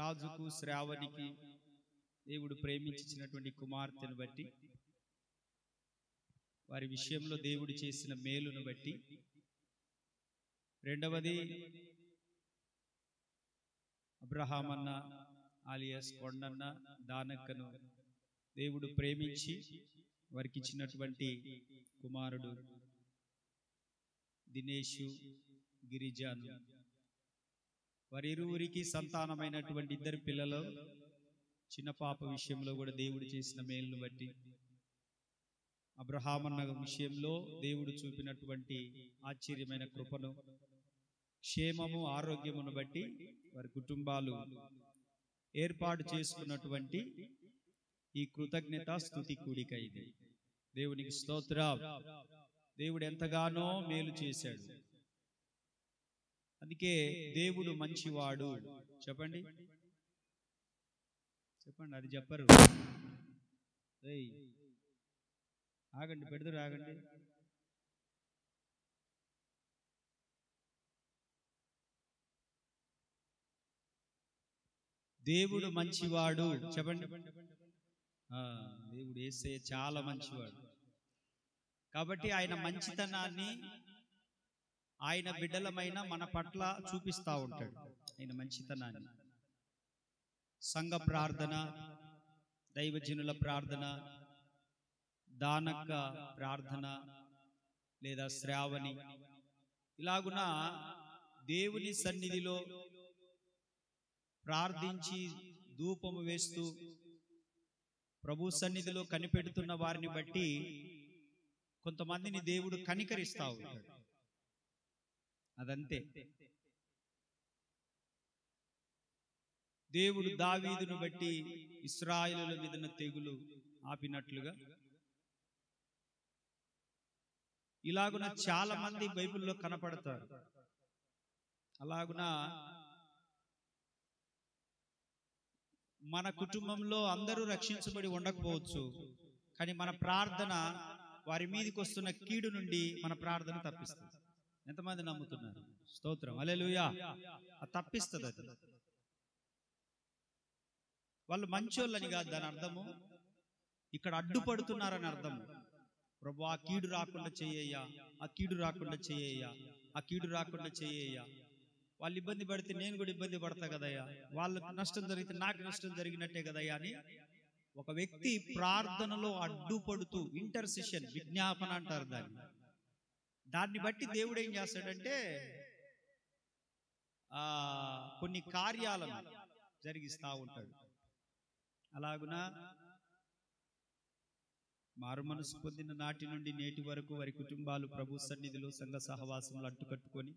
రాజుకు శ్రావణికి దేవుడు ప్రేమించినటువంటి కుమార్తెను బట్టి, వారి విషయంలో దేవుడు చేసిన మేలును బట్టి, రెండవది అబ్రహామన్న ఆలియాస్ కొండన్న దానక్కను దేవుడు ప్రేమించి వారికి ఇచ్చినటువంటి కుమారుడు దినేషు గిరిజాను, వారిరువురికి సంతానమైనటువంటి ఇద్దరు పిల్లలు. చిన్న పాప విషయంలో కూడా దేవుడు చేసిన మేలును బట్టి, అబ్రహామన్న విషయంలో దేవుడు చూపినటువంటి ఆశ్చర్యమైన కృపను, క్షేమము, ఆరోగ్యమును బట్టి వారి కుటుంబాలు ఏర్పాటు చేసుకున్నటువంటి ఈ కృతజ్ఞత స్తుతి కూడిక ఇది. దేవునికి స్తోత్రం. దేవుడు ఎంతగానో మేలు చేశాడు. అందుకే దేవుడు మంచివాడు. చెప్పండి చెప్పండి, అది చెప్పరు. ఆగండి, పెడతారు, ఆగండి. దేవుడు మంచివాడు. చెప్పండి. దేవుడు యేసయ్య చాలా మంచివాడు. కాబట్టి ఆయన మంచితనాన్ని ఆయన బిడ్డలమైన మన పట్ల చూపిస్తూ ఉంటాడు. ఆయన మంచితనాన్ని సంఘ ప్రార్థన, దైవజనుల ప్రార్థన, దానక్క ప్రార్థన లేదా శ్రావణి, ఇలాగున దేవుని సన్నిధిలో ప్రార్థించి ధూపము వేస్తూ ప్రభు సన్నిధిలో కనిపెడుతున్న వారిని బట్టి కొంతమందిని దేవుడు కనికరిస్తూ ఉంటాడు. అదంతే. దేవుడు దావీదును బట్టి ఇశ్రాయేలుల మీదన తెగులు ఆపినట్లుగా ఇలాగున చాలా మంది బైబిల్లో కనపడతారు. అలాగున మన కుటుంబంలో అందరూ రక్షించబడి ఉండకపోవచ్చు, కానీ మన ప్రార్థన వారి మీదకి వస్తున్న కీడు నుండి మన ప్రార్థన తప్పిస్తుంది. ఎంతమంది నమ్ముతున్నారు? స్తోత్రం, హల్లెలూయా. అది తప్పిస్తుంది. అది వాళ్ళు మంచోళ్ళని కాదు దాని అర్థము, ఇక్కడ అడ్డుపడుతున్నారని అర్థము. ప్రభు ఆ కీడు రాకుండా చేయ్యా, ఆ కీడు రాకుండా చేయ్యా, ఆ కీడు రాకుండా చేయ్యా. వాళ్ళు ఇబ్బంది పడితే నేను కూడా ఇబ్బంది పడతా కదయ్యా, వాళ్ళకు నష్టం జరిగితే నాకు నష్టం జరిగినట్టే కదయ్యా అని ఒక వ్యక్తి ప్రార్థనలో అడ్డుపడుతూ, ఇంటర్సెషన్, విజ్ఞాపన అంటారు దాన్ని బట్టి దేవుడు ఏం చేస్తాడంటే కొన్ని కార్యాలను జరిగిస్తూ ఉంటాడు. అలాగున మారు మనసు పొందిన నాటి నుండి నేటి వరకు వారి కుటుంబాలు ప్రభు సన్నిధిలో సంఘ సహవాసంలో అడ్డుకట్టుకొని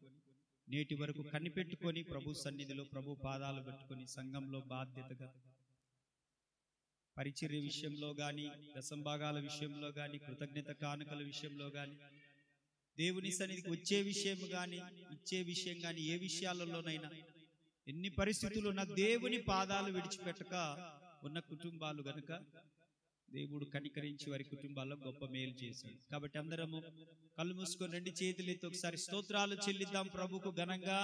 నేటి వరకు కనిపెట్టుకొని ప్రభు సన్నిధిలో ప్రభు పాదాలు పెట్టుకొని సంఘంలో బాధ్యతగా పరిచర్య విషయంలో కానీ, దశంభాగాల విషయంలో కానీ, కృతజ్ఞత కానుకల విషయంలో కానీ, దేవుని సన్నిధికి వచ్చే విషయం కానీ, ఇచ్చే విషయం కానీ, ఏ విషయాలలోనైనా ఎన్ని పరిస్థితులు ఉన్న దేవుని పాదాలు విడిచిపెట్టక ఉన్న కుటుంబాలు గనుక దేవుడు కనికరించి వారి కుటుంబాల్లో గొప్ప మేలు చేశాడు. కాబట్టి అందరము కళ్ళు మూసుకొని రెండు చేతులు ఎత్తి ఒకసారి స్తోత్రాలు చెల్లిద్దాం ప్రభుకు ఘనంగా.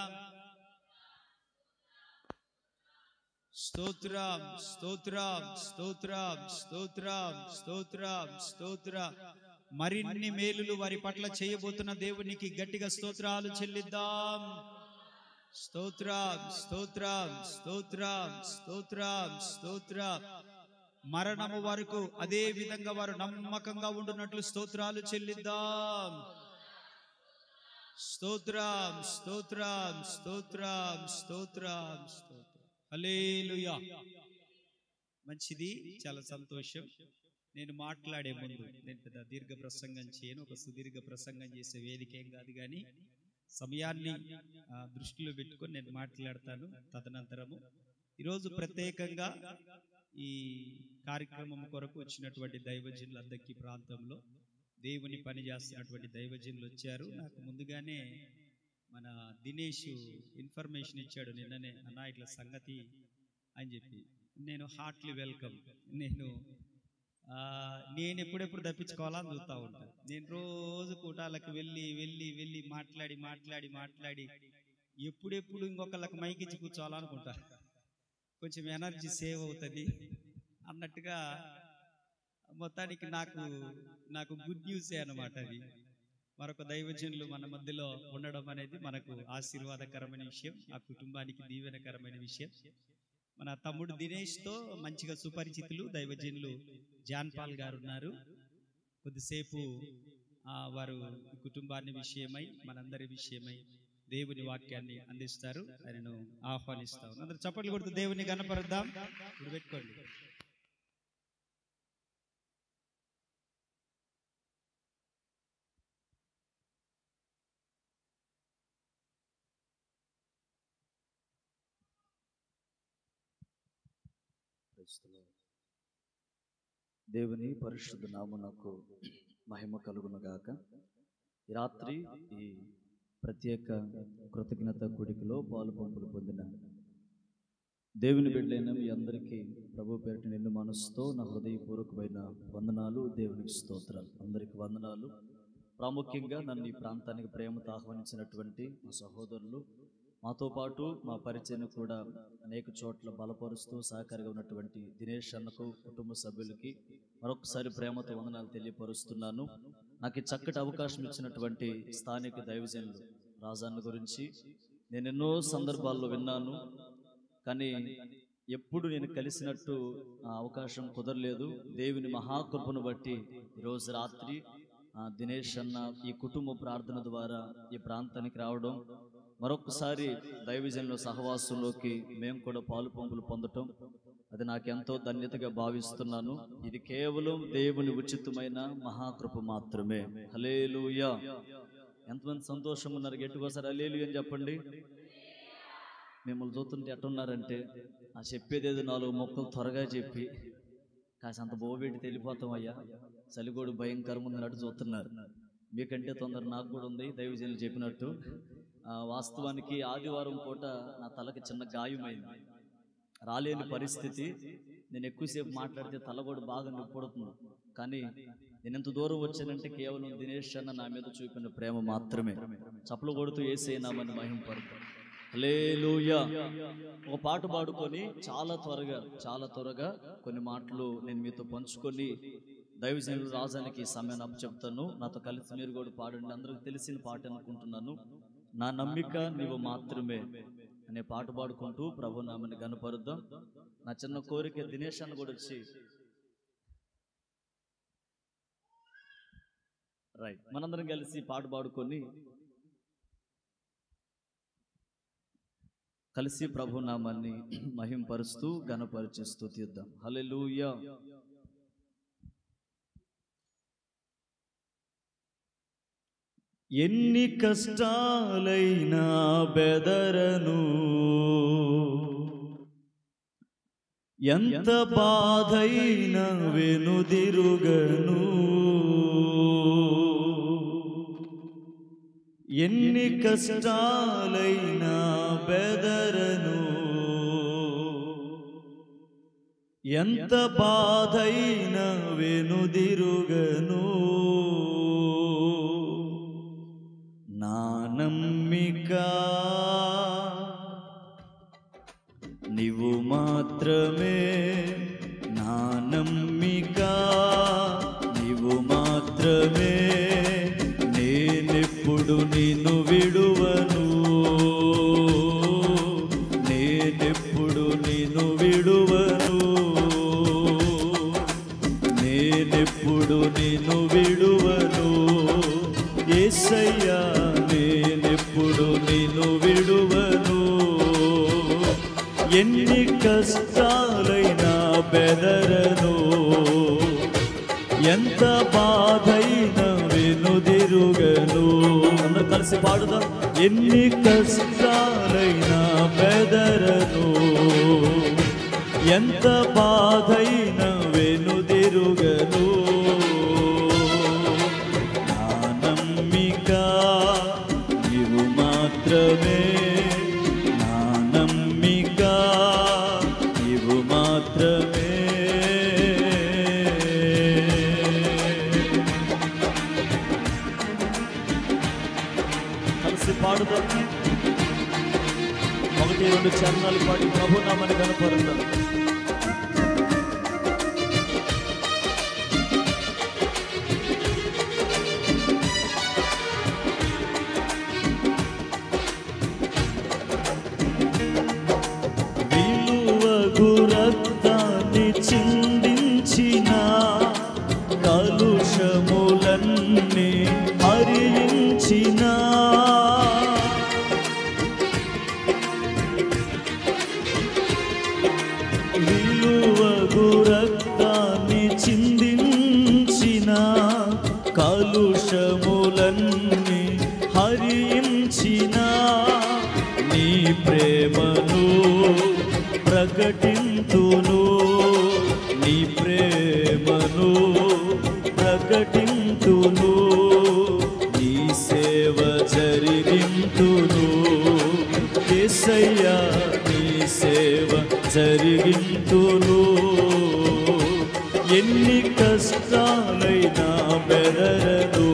స్తోత్రం, స్తోత్రం, స్తోత్రం, స్తోత్రం, స్తోత్రం, స్తోత్రం. మరిన్ని మేలులు వారి పట్ల చేయబోతున్న దేవునికి గట్టిగా స్తోత్రాలు చెల్లిద్దాం. స్తోత్రం, స్తోత్రం, స్తోత్రం, స్తోత్రం, స్తోత్రం. మరణము వరకు అదే విధంగా వారు నమ్మకంగా ఉండునట్లు స్తోత్రాలు చెల్లిద్దాం. స్తోత్రం, స్తోత్రం, స్తోత్రం, స్తోత్రం, స్తోత్రం. హల్లెలూయా. మంచిది, చాలా సంతోషం. నేను మాట్లాడే ముందు నేను పెద్ద దీర్ఘ ప్రసంగం చేయను, ఒక సుదీర్ఘ ప్రసంగం చేసే వేదిక ఏం కాదు, కానీ సమయాన్ని దృష్టిలో పెట్టుకొని నేను మాట్లాడతాను. తదనంతరము ఈరోజు ప్రత్యేకంగా ఈ కార్యక్రమం కొరకు వచ్చినటువంటి దైవజనులు అద్దెకి ప్రాంతంలో దేవుని పని చేస్తున్నటువంటి దైవజనులు వచ్చారు. నాకు ముందుగానే మన దినేష్ ఇన్ఫర్మేషన్ ఇచ్చాడు నిన్ననే, అన్న ఇట్లా సంగతి అని చెప్పి. నేను హార్ట్లీ వెల్కమ్. నేను ఎప్పుడెప్పుడు తప్పించుకోవాలని చూస్తూ ఉంటాను. నేను రోజు కూటాలకు వెళ్ళి వెళ్ళి వెళ్ళి మాట్లాడి మాట్లాడి మాట్లాడి ఎప్పుడెప్పుడు ఇంకొకళ్ళకి మైకిచ్చి కూర్చోవాలనుకుంటా. కొంచెం ఎనర్జీ సేవ్ అవుతుంది అన్నట్టుగా మొత్తానికి నాకు గుడ్ న్యూసే అన్నమాట. అది మరొక దైవజనులు మన మధ్యలో ఉండడం అనేది మనకు ఆశీర్వాదకరమైన విషయం, ఆ కుటుంబానికి దీవెనకరమైన విషయం. మన తమ్ముడు దినేష్తో మంచిగా సుపరిచితులు దైవజనులు జాన్ పాల్ గారు ఉన్నారు. కొద్దిసేపు వారు కుటుంబాన్ని విషయమై మనందరి విషయమై దేవుని వాక్యాన్ని అందిస్తారు. ఆయనను ఆహ్వానిస్తాం. అందరూ చప్పట్లు కొడుతూ దేవుని గణపరుద్దాం. ఇప్పుడు పెట్టుకోండి. దేవుని పరిశుద్ధ నామమునకు మహిమ కలుగును గాక. ఈ రాత్రి ఈ ప్రత్యేక కృతజ్ఞత కూడికలో పాలు పంపులు పొందిన దేవుని బిడ్డలైన మీ అందరికీ ప్రభు పేరిట నిన్ను మనసుతో నా హృదయపూర్వకమైన వందనాలు, దేవునికి స్తోత్రాలు. అందరికి వందనాలు. ప్రాముఖ్యంగా నన్ను ఈ ప్రాంతానికి ప్రేమతో ఆహ్వానించినటువంటి మా సహోదరులు, మాతో పాటు మా పరిచయం కూడా అనేక చోట్ల బలపరుస్తూ సహకారిగా ఉన్నటువంటి దినేష్ అన్నకు, కుటుంబ సభ్యులకి మరొకసారి ప్రేమతో వందనాలు తెలియపరుస్తున్నాను. నాకు ఈ చక్కటి అవకాశం ఇచ్చినటువంటి స్థానిక దైవజనులు రాజన్న గురించి నేను ఎన్నో సందర్భాల్లో విన్నాను, కానీ ఎప్పుడు నేను కలిసినట్టు ఆ అవకాశం కుదరలేదు. దేవుని మహాకృపను బట్టి ఈరోజు రాత్రి దినేష్ అన్న ఈ కుటుంబ ప్రార్థన ద్వారా ఈ ప్రాంతానికి రావడం, మరొకసారి దైవజనుల సహవాసంలోకి మేము కూడా పాలు పంపులు పొందటం, అది నాకెంతో ధన్యతగా భావిస్తున్నాను. ఇది కేవలం దేవుని ఉచితమైన మహాకృప మాత్రమే. హల్లెలూయా. ఎంతమంది సంతోషంగా ఉన్నారు? గట్టిగోసారి హల్లెలూయా అని చెప్పండి. మిమ్మల్ని చూస్తుంటే ఎట్టున్నారంటే ఆ చెప్పేది ఏదో 4 మొక్కలు త్వరగా చెప్పి కాసంత బోబెట్టి తెలిపోతాం అయ్యా, చలిగోడు భయంకరంగా ఉందన్నట్టు చూస్తున్నారు. మీకంటే తొందర నాకు కూడా ఉంది దైవజనులు చెప్పినట్టు. వాస్తవానికి ఆదివారం పూట నా తలకి చిన్న గాయమైంది, రాలేని పరిస్థితి. నేను ఎక్కువసేపు మాట్లాడితే తల కూడా బాగా నొప్పుడుతుంది. కానీ నేను ఎంత దూరం వచ్చానంటే కేవలం దినేష్ అన్న నా మీద చూపిన ప్రేమ మాత్రమే. చప్పలు కొడుతూ యేసయ్య నామమును మహిమపరుద్దాం. హల్లెలూయా. ఒక పాట పాడుకొని చాలా త్వరగా కొన్ని మాటలు నేను మీతో పంచుకొని దైవజనులు రాజానికి సమయాన్ని అప్పచెప్తాను. నాతో కలిసి మీరు కూడా పాడండి. అందరికి తెలిసిన పాట అనుకుంటున్నాను. నా నమ్మిక నీవు మాత్రమే అనే పాట పాడుకుంటూ ప్రభు నామని గణపరుద్దాం. నా చిన్న కోరిక దినేష్ అన్న కూడా వచ్చి రైట్ మనందరం కలిసి పాట పాడుకొని కలిసి ప్రభు నామాన్ని మహింపరుస్తూ ఘనపరిచి స్తుతిద్దాం. హల్లెలూయా. ఎన్ని కష్టాలైనా బెదరను, ఎంత బాధైనా వెనుదిరుగను, ఎన్ని కష్టాలైనా బెదరను, ఎంత బాధైనా వెనుదిరుగను, నా నమ్మిక నీవు మాత్రమే, నా నమ్మిక నీవు మాత్రమే, నేనెప్పుడు నిన్ను విడువను, నేనెప్పుడు నిన్ను విడువను, నేనెప్పుడు నిన్ను విడువను, యేసయ్యా నేనెప్పుడు నిన్ను విడువను, ఎన్ని కష్టాలైనా బెదరను, ఎంత బాధైనా వెనుదిరుగను. అందరూ కలిసి పాడుదాం. ఎన్ని కష్టాలైనా బెదరను, ఎంత బాధైనా వెనుదిరుగను, నా నమ్మిక నీవు మాత్రమే, నా నమ్మిక నీవు మాత్రమే. కలిసి పాడుదాం. 1, 2 రెండు చరణాలు పాడి ప్రభు నామని కనపడతాం. రక్తాన్ని చిందించిన కలుషములన్నీ హరించిన విలువగు రక్తాన్ని చిందించిన కలుషములన్నీ హరించిన నీ ప్రేమను ప్రకటింతును, నీ ప్రేమను ప్రకటింతును, నీ సేవ జరిగింతును యేసయ్యా, నీ సేవ జరిగింతును. ఎన్ని కష్టాలైనా బెదరను,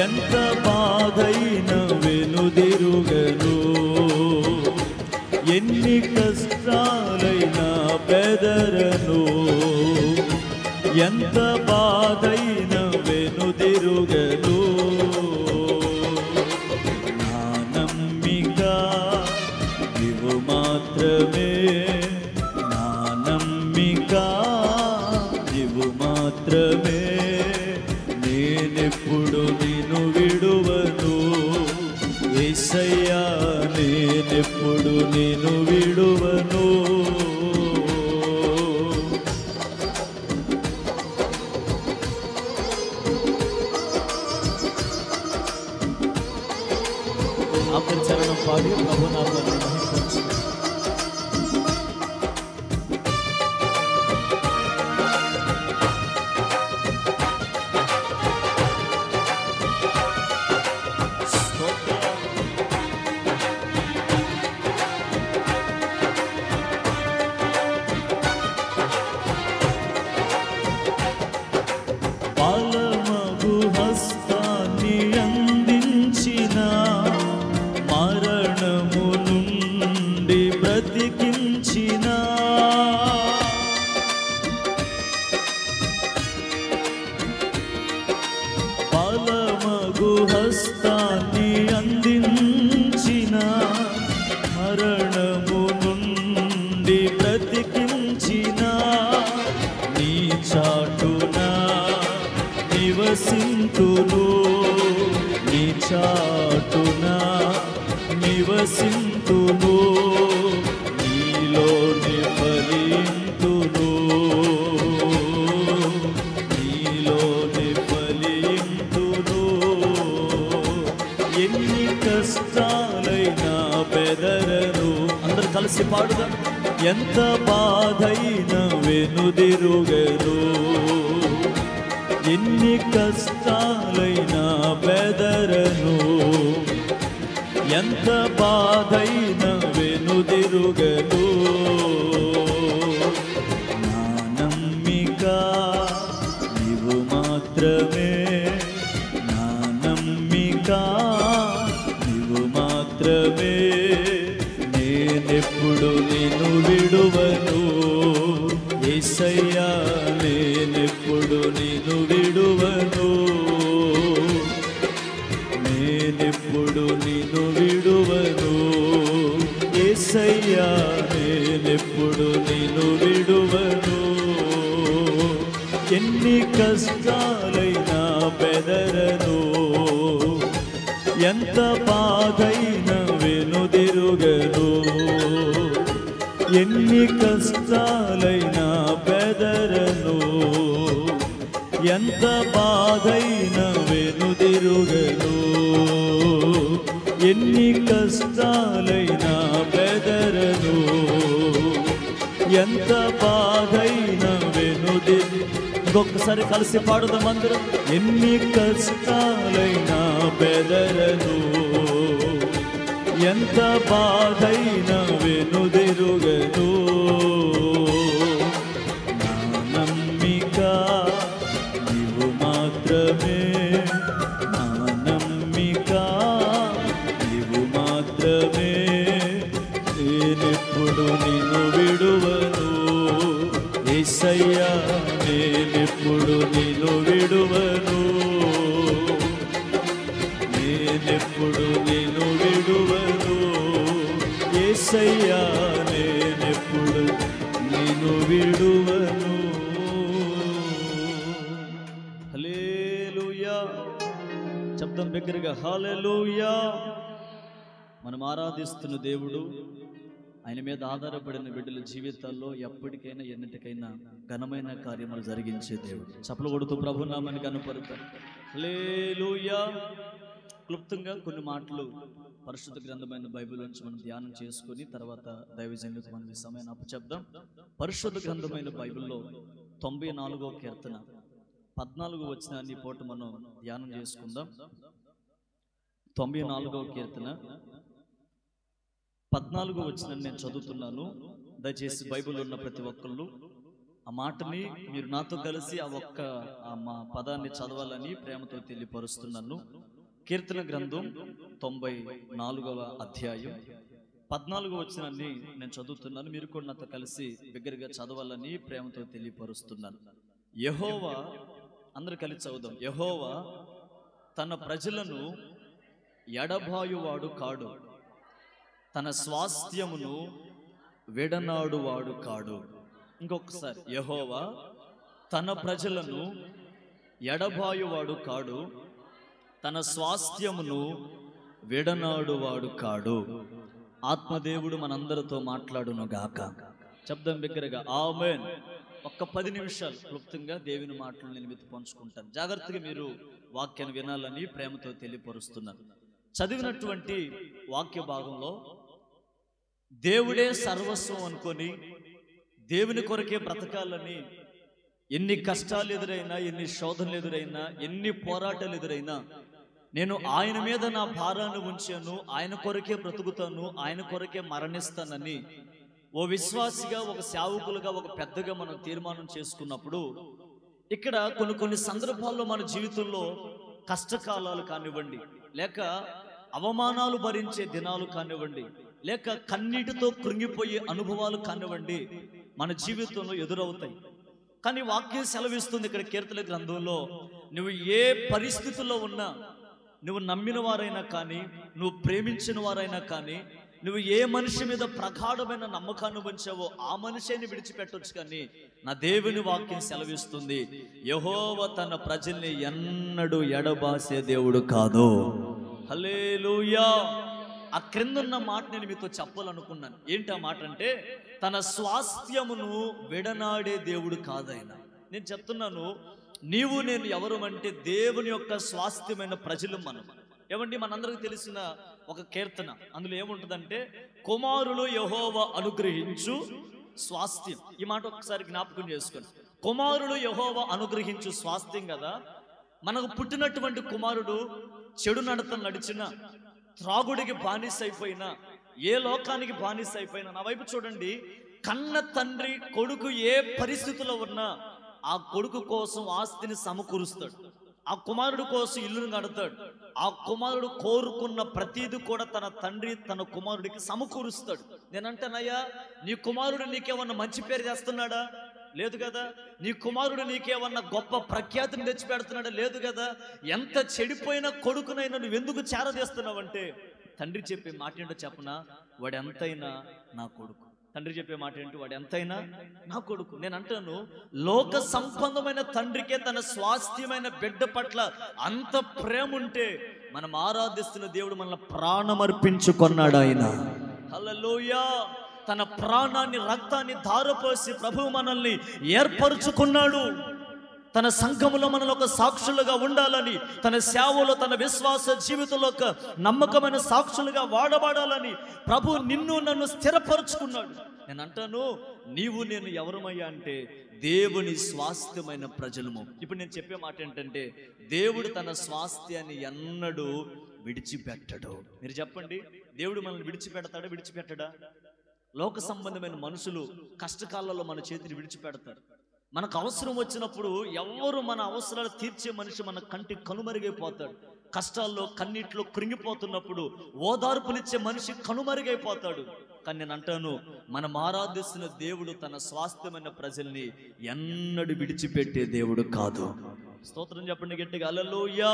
ఎంత బాధైనా వెనుదిరుగను, ఎన్ని కష్టాలైనా బెదరను, ఎంత బాధైనా వెనుదిరుగను. నా నమ్మిక నీవు మాత్రమే, నా నమ్మిక నీవు మాత్రమే, నేనెప్పుడు నిన్ను విడువను యేసయ్యా, నేనెప్పుడు నిన్ను విడువను. ఆఖరి చరణం పాడి ప్రభు నామాన్ని మహిమపరచు. బలమగు హస్తాన్ని అందించిన, మరణము నుండి బ్రతికించిన, బలమగు హస్తాన్ని అందించిన, మరణము నుండి బ్రతికించిన, నీ చాటున నివసింతును, నీ చాటున నివసింతును, నీలోని ఫలింతును, నీలోని ఫలింతును. ఎన్ని కష్టాలైనా బెదరను, అందరు కలిసి పాడుదాం. ఎంత బాధైనా వెనుదిరుగను, ఎన్ని కష్టాలైనా బెదరను, ఎంత బాధైనా వెనుదిరుగను. నా నమ్మిక నీవు మాత్రమే, నా నమ్మిక నీవు మాత్రమే, నేనెప్పుడు నిన్ను విడువను యేసయ్యా, నేనెప్పుడు నిన్ను విడువను, నేనెప్పుడు నిన్ను విడువను యేసయ్యా, నేనెప్పుడు నిన్ను విడువను. ఎన్ని కష్టాలైనా బెదరను, ఎంత బాధైనా వెనుదిరుగను, ఎన్ని కష్టాలైనా బెదరను, ఎంత బాధైనా వెనుదిరుగను, ఎన్ని కష్టాలైనా బెదరను, ఎంత బాధైనా వెనుదిరు. ఇంకొకసారి కలిసి పాడుదాం అందరం. ఎన్ని కష్టాలైనా బెదరను, ఎంత బాధైనా వెనుదిరుగను, నా నమ్మిక నీవు మాత్రమే, నా నమ్మిక నీవు మాత్రమే, విడువను, యేసయ్యా నేనెప్పుడు నిన్ను విడువను, నేనెప్పుడు నిన్ను విడువను, యేసయ్యా నేనెప్పుడు నిన్ను విడువను. హల్లెలూయా. శబ్దం బిగ్గరగా హల్లెలూయా. మనం ఆరాధిస్తున్న దేవుడు, ఆయన మీద ఆధారపడిన బిడ్డల జీవితాల్లో ఎప్పటికైనా ఎన్నిటికైనా ఘనమైన కార్యములు జరిగించే దేవుడు. చప్పలు కొడుతూ ప్రభు నామాన్ని కనపరుతారు. హల్లెలూయా. క్లుప్తంగా కొన్ని మాటలు పరిశుద్ధ గ్రంథమైన బైబిల్ నుంచి మనం ధ్యానం చేసుకుని తర్వాత దైవజనులకు మనం ఈ సమయాన్ని అప్పచెప్దాం. పరిశుద్ధ గ్రంథమైన బైబిల్లో 94వ కీర్తన 14వ వచనాన్ని పూట మనం ధ్యానం చేసుకుందాం. 94వ కీర్తన 14వ వచనాన్ని నేను చదువుతున్నాను. దయచేసి బైబిల్ ఉన్న ప్రతి ఒక్కళ్ళు ఆ మాటని మీరు నాతో కలిసి మా పదాన్ని చదవాలని ప్రేమతో తెలియపరుస్తున్నాను. కీర్తన గ్రంథం 94వ అధ్యాయం 14వ వచనాన్ని నేను చదువుతున్నాను. మీరు కూడా నాతో కలిసి బిగ్గరగా చదవాలని ప్రేమతో తెలియపరుస్తున్నాను. యెహోవా, అందరూ కలిసి చదువుదాం. యెహోవా తన ప్రజలను ఎడబాయువాడు కాడు, తన స్వాస్థ్యమును విడనాడువాడు కాడు. ఇంకొకసారి, యెహోవా తన ప్రజలను ఎడబాయువాడు కాడు, తన స్వాస్థ్యమును విడనాడువాడు కాడు. ఆత్మదేవుడు మనందరితో మాట్లాడును గాక. శబ్దం బిగ్గరగా ఆమేన్. ఒక్క 10 నిమిషాలు క్లుప్తంగా దేవుని మాటలు నేను మీతో పంచుకుంటాను. జాగ్రత్తగా మీరు వాక్యాన్ని వినాలని ప్రేమతో తెలియపరుస్తున్నాను. చదివినటువంటి వాక్య భాగంలో దేవుడే సర్వస్వం అనుకొని దేవుని కొరకే బ్రతకాలని ఎన్ని కష్టాలు ఎదురైనా, ఎన్ని శోధనలు ఎదురైనా, ఎన్ని పోరాటాలు ఎదురైనా నేను ఆయన మీద నా భారాన్ని ఉంచాను, ఆయన కొరకే బ్రతుకుతాను, ఆయన కొరకే మరణిస్తానని ఓ విశ్వాసిగా, ఒక సేవకులుగా, ఒక పెద్దగా మనం తీర్మానం చేసుకున్నప్పుడు ఇక్కడ కొన్ని సందర్భాల్లో మన జీవితంలో కష్టకాలాలు కానివ్వండి, లేక అవమానాలు భరించే దినాలు కానివ్వండి, లేక కన్నీటితో కృంగిపోయే అనుభవాలు కానివ్వండి, మన జీవితంలో ఎదురవుతాయి. కానీ వాక్యం సెలవిస్తుంది ఇక్కడ కీర్తన గ్రంథంలో, నువ్వు ఏ పరిస్థితుల్లో ఉన్నా, నువ్వు నమ్మిన వారైనా కానీ, నువ్వు ప్రేమించిన వారైనా కానీ, నువ్వు ఏ మనిషి మీద ప్రగాఢమైన నమ్మకాన్ని ఉంచావో ఆ మనిషిని విడిచిపెట్టొచ్చు. కానీ నా దేవుని వాక్యం సెలవిస్తుంది, యెహోవా తన ప్రజల్ని ఎన్నడూ ఎడబాసే దేవుడు కాదు. హల్లెలూయా. ఆ క్రిందున్న మాట నేను మీతో చెప్పాలనుకున్నాను. ఏంటి ఆ మాట అంటే, తన స్వాస్థ్యమును విడనాడే దేవుడు కాదైన. నేను చెప్తున్నాను, నీవు నేను ఎవరు అంటే దేవుని యొక్క స్వాస్థ్యమైన ప్రజలు మనం. ఏమండి, మనందరికీ తెలిసిన ఒక కీర్తన, అందులో ఏముంటుందంటే, కుమారులు యెహోవా అనుగ్రహించు స్వాస్థ్యం. ఈ మాట ఒకసారి జ్ఞాపకం చేసుకోండి. కుమారులు యెహోవా అనుగ్రహించు స్వాస్థ్యం కదా. మనకు పుట్టినటువంటి కుమారుడు చెడు నడతలు నడిచినా, త్రాగుడికి బానిస అయిపోయినా, ఏ లోకానికి బానిస అయిపోయినా, నా వైపు చూడండి, కన్న తండ్రి కొడుకు ఏ పరిస్థితిలో ఉన్నా ఆ కొడుకు కోసం ఆస్తిని సమకూరుస్తాడు, ఆ కుమారుడు కోసం ఇల్లును కడతాడు, ఆ కుమారుడు కోరుకున్న ప్రతిదీ కూడా తన తండ్రి తన కుమారుడికి సమకూరుస్తాడు. నేనంటానయ్యా, నీ కుమారుడు నీకేమన్నా మంచి పేరు చేస్తున్నాడా? లేదు కదా. నీ కుమారుడు నీకేమన్నా గొప్ప ప్రఖ్యాతిని తెచ్చిపెడుతున్నాడా? లేదు కదా. ఎంత చెడిపోయిన కొడుకునైనా నువ్వెందుకు చేరదీస్తున్నావంటే, తండ్రి చెప్పే మాట ఏంటో చెప్పనా, వాడు ఎంతైనా నా కొడుకు. తండ్రి చెప్పే మాట ఏంటి, వాడు ఎంతైనా నా కొడుకు. నేను అంటాను, లోక సంబంధమైన తండ్రికే తన స్వాస్థ్యమైన బిడ్డ పట్ల అంత ప్రేమ ఉంటే, మనం ఆరాధిస్తున్న దేవుడు మనల్ని ప్రాణమర్పించుకున్నాడు. ఆయన హల్లెలూయా. తన ప్రాణాన్ని, రక్తాన్ని ధారపోసి ప్రభు మనల్ని ఏర్పరచుకున్నాడు. తన సంఘములో మనలో ఒక సాక్షులుగా ఉండాలని, తన సేవలో, తన విశ్వాస జీవితంలో ఒక నమ్మకమైన సాక్షులుగా వాడబడాలని ప్రభు నిన్ను నన్ను స్థిరపరచుకున్నాడు. నేను అంటాను, నీవు నేను ఎవరమయ్యా అంటే దేవుని స్వాస్థ్యమైన ప్రజలము. ఇప్పుడు నేను చెప్పే మాట ఏంటంటే, దేవుడు తన స్వాస్థ్యాన్ని ఎన్నడూ విడిచిపెట్టడు. మీరు చెప్పండి, దేవుడు మనల్ని విడిచిపెడతాడా? విడిచిపెట్టడా? లోక సంబంధమైన మనుషులు కష్టకాలంలో మన చేతిని విడిచిపెడతారు. మనకు అవసరం వచ్చినప్పుడు ఎవరు మన అవసరాలు తీర్చే మనిషి మన కంటి కనుమరుగైపోతాడు. కష్టాల్లో కన్నీటిలో కృంగిపోతున్నప్పుడు ఓదార్పునిచ్చే మనిషి కనుమరుగైపోతాడు. కానీ నేను అంటాను, మనం ఆరాధిస్తున్న దేవుడు తన స్వాస్థ్యమైన ప్రజల్ని ఎన్నడూ విడిచిపెట్టే దేవుడు కాదు. స్తోత్రం చెప్పండి గట్టిగా, హల్లెలూయా.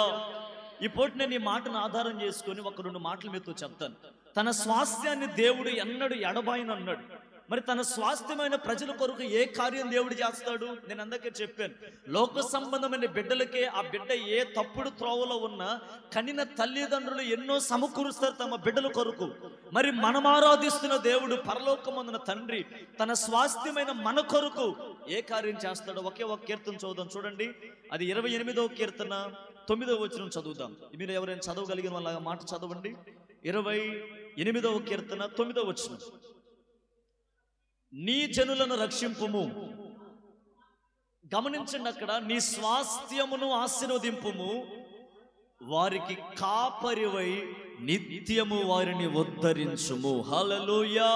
ఈ పూట నేను ఈ మాటను ఆధారం చేసుకొని ఒక 2 మాటలు మీతో చెప్తాను. తన స్వాస్థ్యాన్ని దేవుడు ఎన్నడూ ఎడబాయను అన్నాడు. మరి తన స్వాస్థ్యమైన ప్రజల కొరకు ఏ కార్యం దేవుడు చేస్తాడు? నేను అందరికీ చెప్పాను, లోక సంబంధమైన బిడ్డలకే ఆ బిడ్డ ఏ తప్పుడు త్రోవలో ఉన్నా కనిన తల్లిదండ్రులు ఎన్నో సమకూరుస్తారు తమ బిడ్డల కొరకు. మరి మనం ఆరాధిస్తున్న దేవుడు పరలోకమందున తండ్రి తన స్వాస్థ్యమైన మన కొరకు ఏ కార్యం చేస్తాడో ఒకే ఒక కీర్తన చదువుదాం. చూడండి, అది 28వ కీర్తన 9వ వచనం చదువుదాం. మీరు ఎవరైనా చదవగలిగిన వాళ్ళ మాట చదవండి. 28వ కీర్తన 9వ వచనం. నీ జనులను రక్షింపుము. గమనించండి, అక్కడ నీ స్వాస్థ్యమును ఆశీర్వదింపుము, వారికి కాపరివై నిత్యము వారిని ఉద్ధరించుము. హల్లెలూయా.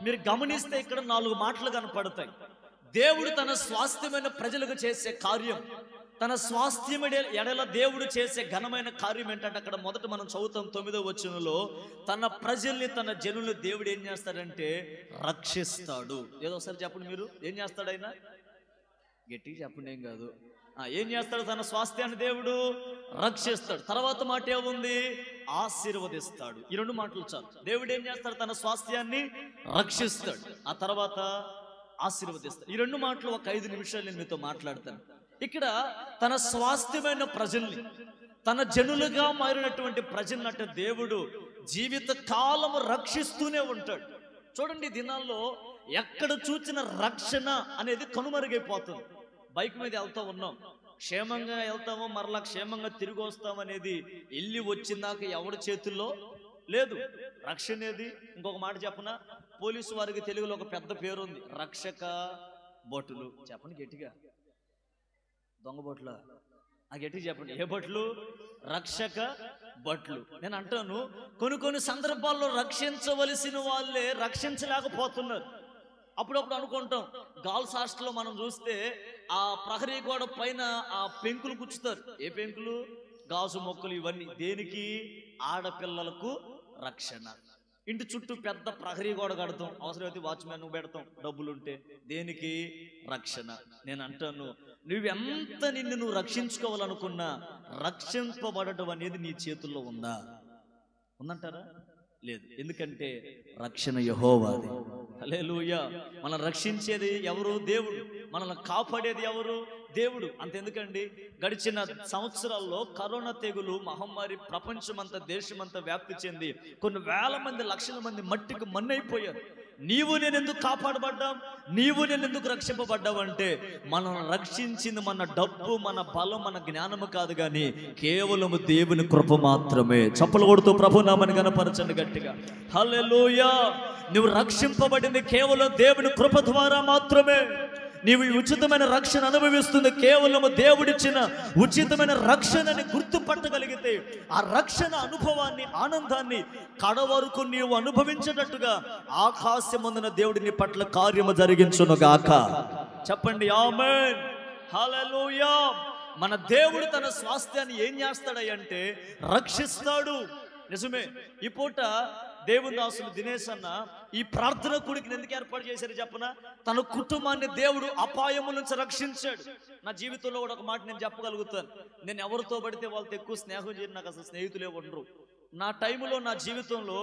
మీరు గమనిస్తే ఇక్కడ 4 మాటలు కనపడతాయి. దేవుడు తన స్వాస్థ్యమైన ప్రజలకు చేసే కార్యం, తన స్వాస్థ్యం ఎడల దేవుడు చేసే ఘనమైన కార్యం ఏంటంటే, అక్కడ మొదట మనం చదువుతాం 9వ వచనంలో, తన ప్రజల్ని తన జనుల్ని దేవుడు ఏం చేస్తాడంటే రక్షిస్తాడు. ఏదో ఒకసారి చెప్పండి, మీరు ఏం చేస్తాడు? ఆయన గట్టిగా చెప్పండి, ఏం కాదు. ఏం చేస్తాడు? తన స్వాస్థ్యాన్ని దేవుడు రక్షిస్తాడు. తర్వాత మాట ఏముంది? ఆశీర్వదిస్తాడు. ఈ 2 మాటలు చాలు. దేవుడు ఏం చేస్తాడు? తన స్వాస్థ్యాన్ని రక్షిస్తాడు, ఆ తర్వాత ఆశీర్వదిస్తాడు. ఈ 2 మాటలు ఒక 5 నిమిషాలు నేను మీతో మాట్లాడతాను. ఇక్కడ తన స్వాస్థ్యమైన ప్రజల్ని, తన జనులుగా మారినటువంటి ప్రజలన్నట్టు దేవుడు జీవిత కాలము రక్షిస్తూనే ఉంటాడు. చూడండి, దినాల్లో ఎక్కడ చూసిన రక్షణ అనేది కనుమరుగైపోతుంది. బైక్ మీద వెళ్తా ఉన్నాం, క్షేమంగా వెళ్తామో మరలా క్షేమంగా తిరిగి వస్తాం అనేది వెళ్ళి వచ్చిందాక ఎవరి చేతుల్లో లేదు. రక్షణ ఏది? ఇంకొక మాట చెప్పనా, పోలీసు వారికి తెలుగులో ఒక పెద్ద పేరు ఉంది, రక్షక భటులు. చెప్పండి గట్టిగా, దొంగ భటుల? గట్టిగా చెప్పండి, ఏ భటులు? రక్షక భటులు. నేను అంటాను, కొన్ని సందర్భాల్లో రక్షించవలసిన వాళ్ళే రక్షించలేకపోతున్నారు. అప్పుడప్పుడు అనుకుంటాం, గర్ల్స్ హాస్టల్లో మనం చూస్తే ఆ ప్రహరీ గోడ పైన ఆ పెంకులు గుచ్చుతారు. ఏ పెంకులు? గాజు మొక్కలు. ఇవన్నీ దేనికి? ఆడపిల్లలకు రక్షణ. ఇంటి చుట్టూ పెద్ద ప్రహరీ గోడ కడతాం, అవసరమైతే వాచ్మెన్ పెడతాం డబ్బులుంటే. దేనికి? రక్షణ. నేను అంటాను, నువ్వెంత నిన్ను రక్షించుకోవాలనుకున్నా రక్షింపబడటం అనేది నీ చేతుల్లో ఉందా? ఉందంటారా? లేదు. ఎందుకంటే రక్షణ యెహోవాది. హల్లెలూయా. మనం రక్షించేది ఎవరు? దేవుడు. మనల్ని కాపాడేది ఎవరు? దేవుడు. అంతెందుకండి, గడిచిన సంవత్సరాల్లో కరోనా తెగులు మహమ్మారి ప్రపంచమంతా దేశమంతా వ్యాప్తి చెంది కొన్ని వేల మంది, లక్షల మంది మట్టికి మన్నైపోయారు. నీవు నేను ఎందుకు కాపాడబడ్డాం? నీవు నేను ఎందుకు రక్షింపబడ్డావు అంటే, మనం రక్షించింది మన డబ్బు, మన బలం, మన జ్ఞానము కాదు, కానీ కేవలము దేవుని కృప మాత్రమే. చప్పలు కొడుతూ ప్రభు నామని గణపరచండి గట్టిగా, హల్లెలూయా. నువ్వు రక్షింపబడింది కేవలం దేవుని కృప ద్వారా మాత్రమే. నీవు ఈ ఉచితమైన రక్షణ అనుభవిస్తుంది కేవలము దేవుడిచ్చిన ఉచితమైన రక్షణని గుర్తుపట్టగలిగితే, ఆ రక్షణ అనుభవాన్ని, ఆనందాన్ని కడవరకు నీవు అనుభవించేటట్టుగా ఆకాశమందున దేవుడి నీ పట్ల కార్యము జరిగించును గాక. చెప్పండి ఆమేన్, హల్లెలూయా. మన దేవుడు తన స్వాస్థ్యాన్ని ఏం చేస్తాడంటే రక్షిస్తాడు. నిజమే. ఈ పూట దేవుని దాసులు దినేష్ అన్న ఈ ప్రార్థన కూడికి ఎందుకు ఏర్పాటు చేశారు చెప్పనా? తన కుటుంబాన్ని దేవుడు అపాయము నుంచి రక్షించాడు. నా జీవితంలో కూడా ఒక మాట నేను చెప్పగలుగుతాను, నేను ఎవరితో పడితే వాళ్ళతో ఎక్కువ స్నేహం చేయను, నాకు అసలు స్నేహితులే ఉండరు. నా టైంలో, నా జీవితంలో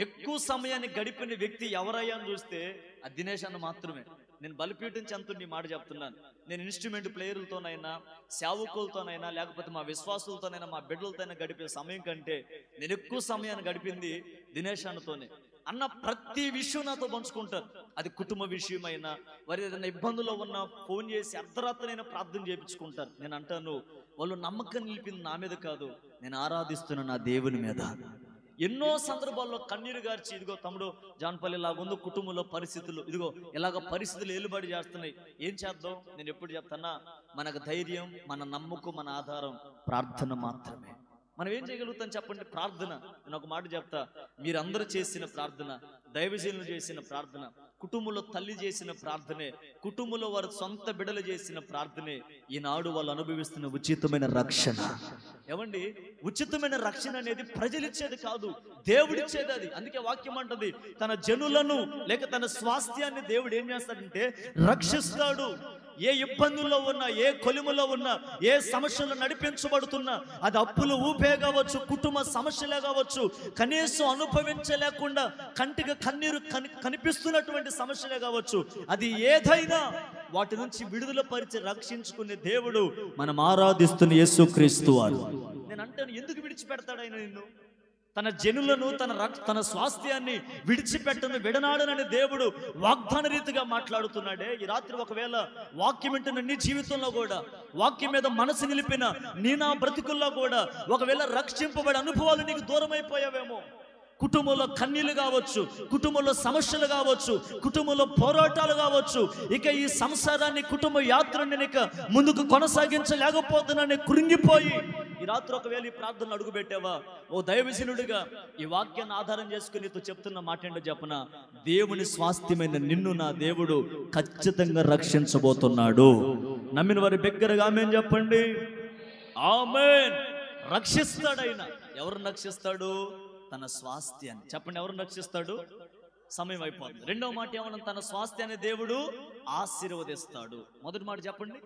ఎక్కువ సమయాన్ని గడిపిన వ్యక్తి ఎవరయ్యా అని చూస్తే అది దినేష్ అన్న మాత్రమే. నేను బలిపీఠం చెందుతున్న ఈ మాట చెప్తున్నాను. నేను ఇన్స్ట్రుమెంట్ ప్లేయర్లతోనైనా, సేవకులతోనైనా, లేకపోతే మా విశ్వాసులతోనైనా, మా బిడ్డలతోనైనా గడిపే సమయం కంటే నేను ఎక్కువ సమయాన్ని గడిపింది దినేష్ అన్నతోనే. అన్న ప్రతి విషయం నాతో పంచుకుంటారు. అది కుటుంబ విషయమైనా, వారి ఏదైనా ఇబ్బందుల్లో ఉన్న ఫోన్ చేసి అర్ధరాత్రైనా ప్రార్థన చేయించుకుంటారు. నేను అంటాను, వాళ్ళు నమ్మకం నిలిపింది నా మీద కాదు, నేను ఆరాధిస్తున్న నా దేవుని మీద. ఎన్నో సందర్భాల్లో కన్నీరు గార్చి, ఇదిగో తమ్ముడు జాన్పల్లి లాగుందో కుటుంబంలో పరిస్థితులు, ఇదిగో ఇలాగ పరిస్థితులు ఏలుబడి చేస్తున్నాయి, ఏం చేద్దాం? నేను ఎప్పుడు చెప్తానా, మనకు ధైర్యం, మన నమ్మకం, మన ఆధారం ప్రార్థన మాత్రమే. మనం ఏం చేయగలుగుతాం చెప్పండి? ప్రార్థన. నేను ఒక మాట చెప్తా, మీరందరూ చేసిన ప్రార్థన, దైవజనులు చేసిన ప్రార్థన, కుటుంబంలో తల్లి చేసిన ప్రార్థనే, కుటుంబంలో వారి సొంత బిడ్డలు చేసిన ప్రార్థనే ఈనాడు వాళ్ళు అనుభవిస్తున్న ఉచితమైన రక్షణ. ఏమండి, ఉచితమైన రక్షణ అనేది ప్రజలిచ్చేది కాదు, దేవుడిచ్చేది అది. అందుకే వాక్యం అంటది, తన జనులను లేక తన స్వాస్థ్యాన్ని దేవుడు ఏం చేస్తాడంటే రక్షిస్తాడు. ఏ ఇబ్బందుల్లో ఉన్నా, ఏ కొలిములో ఉన్నా, ఏ సమస్యలు నడిపించబడుతున్నా, అది అప్పులు ఊపే కావచ్చు, కుటుంబ సమస్యలే కావచ్చు, కనీసం అనుభవించలేకుండా కంటికి కన్నీరు కనిపిస్తున్నటువంటి సమస్యలే కావచ్చు, అది ఏదైనా వాటి నుంచి విడుదల పరిచి రక్షించుకునే దేవుడు మనం ఆరాధిస్తున్న యేసుక్రీస్తు వారు. నేను అంటాను, ఎందుకు విడిచిపెడతాడు ఆయన నిన్ను? తన జనులను తన స్వాస్థ్యాన్ని విడిచిపెట్టను విడనాడనని దేవుడు వాగ్దాన రీతిగా మాట్లాడుతున్నాడే. ఈ రాత్రి ఒకవేళ వాక్యం వింటున్న నీ జీవితంలో కూడా, వాక్యం మీద మనసు నిలిపిన నీ నా బ్రతుకుల్లో కూడా ఒకవేళ రక్షింపబడే అనుభవాలు నీకు దూరం అయిపోయావేమో. కుటుంబంలో కన్నీళ్లు కావచ్చు, కుటుంబంలో సమస్యలు కావచ్చు, కుటుంబంలో పోరాటాలు కావచ్చు, ఇక ఈ సంసారాన్ని, కుటుంబ యాత్రని ఇక ముందుకు కొనసాగించలేకపోతున్నానని కృంగిపోయి ఈ రాత్రి ఒకవేళ ఈ ప్రార్థనలు అడుగు పెట్టావా, ఓ దైవజనుడిగా ఈ వాక్యాన్ని ఆధారం చేసుకుని నీతో చెప్తున్న మాట ఏంటో చెప్పనా, దేవుని స్వాస్థ్యమైన నిన్ను నా దేవుడు ఖచ్చితంగా రక్షించబోతున్నాడు. నమ్మిన వారి బిగ్గరగా ఆమేన్ చెప్పండి. ఆమేన్. రక్షిస్తాడైనా. ఎవరిని రక్షిస్తాడు? తన స్వాస్థ్యాన్ని. చెప్పండి, ఎవరిని రక్షిస్తాడు? సమయం అయిపోతుంది. రెండవ మాట ఏమన్నా, తన స్వాస్థ్యాన్ని దేవుడు ఆశీర్వదిస్తాడు. మొదటి మాట చెప్పండి,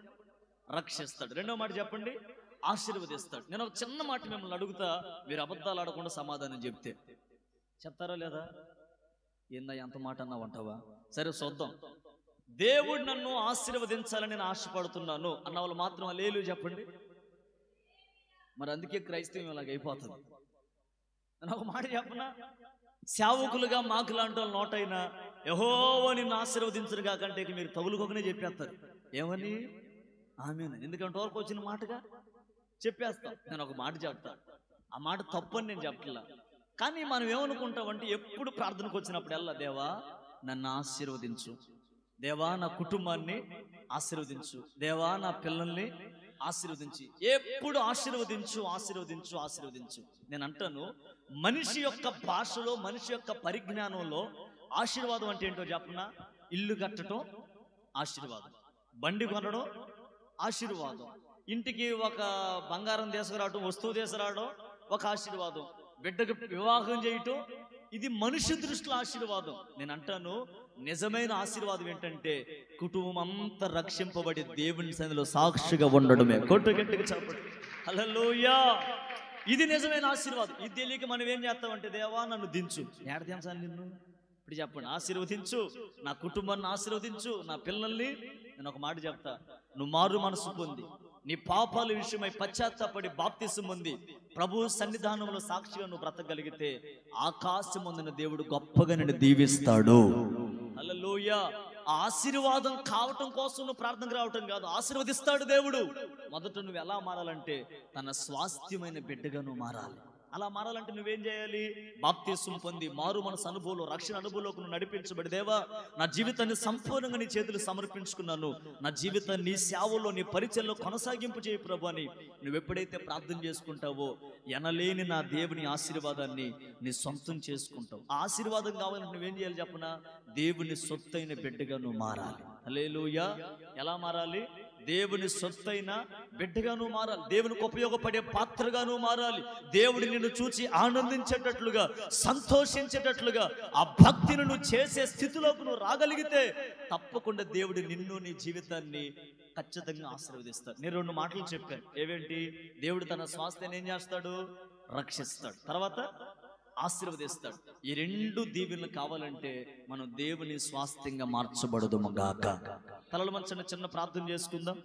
రక్షిస్తాడు. రెండవ మాట చెప్పండి, ఆశీర్వదిస్తాడు. నేను ఒక చిన్న మాట మిమ్మల్ని అడుగుతా, మీరు అబద్ధాలు ఆడకుండా సమాధానం చెప్తే చెప్తారా లేదా? ఏందా ఎంత మాట అన్నావు అంటావా? సరే చూద్దాం. దేవుడు నన్ను ఆశీర్వదించాలని నేను ఆశపడుతున్నాను అన్న వాళ్ళు మాత్రం హల్లెలూయా చెప్పండి. మరి అందుకే క్రైస్తవం ఇలాగ అయిపోతుంది. నేను ఒక మాట చెప్పనా, సేవకులుగా మాకు లాంటి వాళ్ళు నోటైనా యెహోవా నిన్ను ఆశీర్వదించరు కాకంటే మీరు తగులుకోకనే చెప్పేస్తారు. ఏమని? ఆమేన్. ఎందుకంటే వరకు వచ్చిన మాటగా చెప్పేస్తాం. నేను ఒక మాట చెప్తా, ఆ మాట తప్పని నేను చెప్పట్లా, కానీ మనం ఏమనుకుంటామంటే ఎప్పుడు ప్రార్థనకు వచ్చినప్పుడల్లా, దేవా నన్ను ఆశీర్వదించు, దేవా నా కుటుంబాన్ని ఆశీర్వదించు, దేవా నా పిల్లల్ని ఆశీర్వదించి, ఎప్పుడు ఆశీర్వదించు ఆశీర్వదించు ఆశీర్వదించు. నేను అంటాను, మనిషి యొక్క భాషలో, మనిషి యొక్క పరిజ్ఞానంలో ఆశీర్వాదం అంటే ఏంటో చెప్పనా? ఇల్లు కట్టడం ఆశీర్వాదం, బండి కొనడం ఆశీర్వాదం, ఇంటికి ఒక బంగారం తీసుకురావడం, వస్తువు తీసుకురావడం ఒక ఆశీర్వాదం, బిడ్డకు వివాహం చేయటం, ఇది మనిషి దృష్టిలో ఆశీర్వాదం. నేను అంటాను, నిజమైన ఆశీర్వాదం ఏంటంటే కుటుంబం అంతా రక్షింపబడి దేవుని సన్నిధిలో సాక్షిగా ఉండడమే. కొట్టు గట్టిగా చెప్పండి హల్లెలూయా. ఇది నిజమైన ఆశీర్వాదం. ఇది తెలియక మనం ఏం చేస్తామంటే, దేవా నన్ను దించు. ఏడ దించాలి నిన్ను? ఇప్పుడు చెప్పండి, ఆశీర్వదించు, నా కుటుంబాన్ని ఆశీర్వదించు, నా పిల్లల్ని. నేను ఒక మాట చెప్తా, నువ్వు మారు మనసు పొంది నీ పాపాల విషయమై పశ్చాత్తాపడి బాప్తిసం పొంది ప్రభు సన్నిధానంలో సాక్షిగా నువ్వు బ్రతకగలిగితే ఆకాశం ముందున దేవుడు గొప్పగా నిన్ను దీవిస్తాడు. హల్లెలూయా. ఆ ఆశీర్వాదం కావటం కోసం నువ్వు ప్రార్థనకు రావటం కాదు, ఆశీర్వదిస్తాడు దేవుడు. మొదట నువ్వు ఎలా మారాలంటే తన స్వాస్థ్యమైన బిడ్డగా నువ్వు మారాలి. అలా మారాలంటే నువ్వేం చేయాలి? బాప్తిసం పొంది మారు మనసు అనుభవంలో, రక్షణ అనుభవంలోకి నువ్వు నడిపించబడి, దేవా నా జీవితాన్ని సంపూర్ణంగా నీ చేతులు సమర్పించుకున్నాను, నా జీవితాన్ని నీ సేవలో, నీ పరిచయంలో కొనసాగింపు చేయి ప్రభు అని నువ్వు ఎప్పుడైతే ప్రార్థన చేసుకుంటావో ఎనలేని నా దేవుని ఆశీర్వాదాన్ని నీ సొంతం చేసుకుంటావు. ఆ ఆశీర్వాదం కావాలంటే నువ్వేం చేయాలి చెప్పనా? దేవుని సొత్తైన బిడ్డగా నువ్వు మారాలి. హల్లెలూయా. ఎలా మారాలి? దేవుని సొత్తైన బిడ్డగాను మారాలి, దేవునికి ఉపయోగపడే పాత్రగాను మారాలి. దేవుడు నిన్ను చూచి ఆనందించేటట్లుగా, సంతోషించేటట్లుగా ఆ భక్తిని నువ్వు చేసే స్థితిలోకి నువ్వు రాగలిగితే తప్పకుండా దేవుడు నిన్ను, నీ జీవితాన్ని ఖచ్చితంగా ఆశీర్వదిస్తాడు. నేను రెండు మాటలు చెప్పాను. ఏవేంటి? దేవుడు తన స్వాస్థ్యాన్ని ఏం చేస్తాడు? రక్షిస్తాడు. తర్వాత ఆశీర్వదిస్తాడు. ఈ రెండు దీవెనలు కావాలంటే మనం దేవుని స్వాస్థ్యంగా మార్చబడదుముగాక. తలలు మంచన్న చిన్న ప్రార్థన చేసుకుందాం.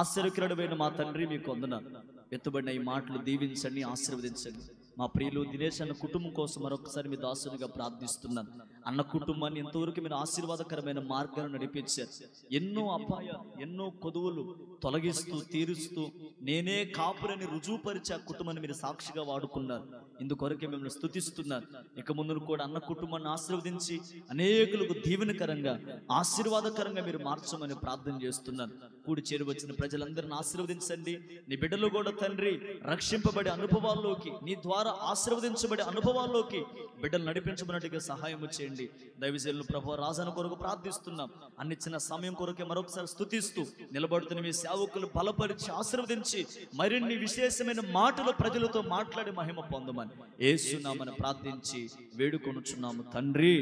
ఆశ్చర్యకరుడైన మా తండ్రి, మీకు వందనాలు. ఎత్తుబడిన ఈ మాటలు దీవించండి, ఆశీర్వదించండి. మా ప్రియులు దినేష్ అన్న కుటుంబం కోసం మరొకసారి మీ దాసునిగా ప్రార్థిస్తున్నాను. అన్న కుటుంబాన్ని ఎంతవరకు మీరు ఆశీర్వాదకరమైన మార్గాన్ని నడిపించారు. ఎన్నో అపాయాలు, ఎన్నో కొదువులు, తొలగిస్తూ తీరుస్తూ నేనే కాపురని రుజువుపరిచి ఆ కుటుంబాన్ని మీరు సాక్షిగా వాడుకున్నారు. ఇందుకొరకే మిమ్మల్ని స్తుతిస్తున్నారు. ఇక ముందు కూడా అన్న కుటుంబాన్ని ఆశీర్వదించి అనేకులకు దీవెనకరంగా ఆశీర్వాదకరంగా మీరు మార్చమని ప్రార్థన చేస్తున్నాను. కూడి చేరి వచ్చిన ప్రజలందరిని ఆశీర్వదించండి. నీ బిడ్డలు కూడా తండ్రి రక్షింపబడే అనుభవాల్లోకి, నీ ద్వారా ఆశీర్వదించబడే అనుభవాల్లోకి బిడ్డలు నడిపించబడినట్టుగా సహాయం చేయండి. దైవజనులు ప్రభు రాజాను కొరకు ప్రార్థిస్తున్నాం. అన్ని చిన్న సమయం కొరకే మరొకసారి స్తుతిస్తూ నిలబడుతున్న మీ సేవకులు బలపరిచి ఆశీర్వదించి మరిన్ని విశేషమైన మాటలు ప్రజలతో మాట్లాడి మహిమ పొందమని యేసునామమున ప్రార్థించి వేడుకొనుచున్నాము తండ్రి.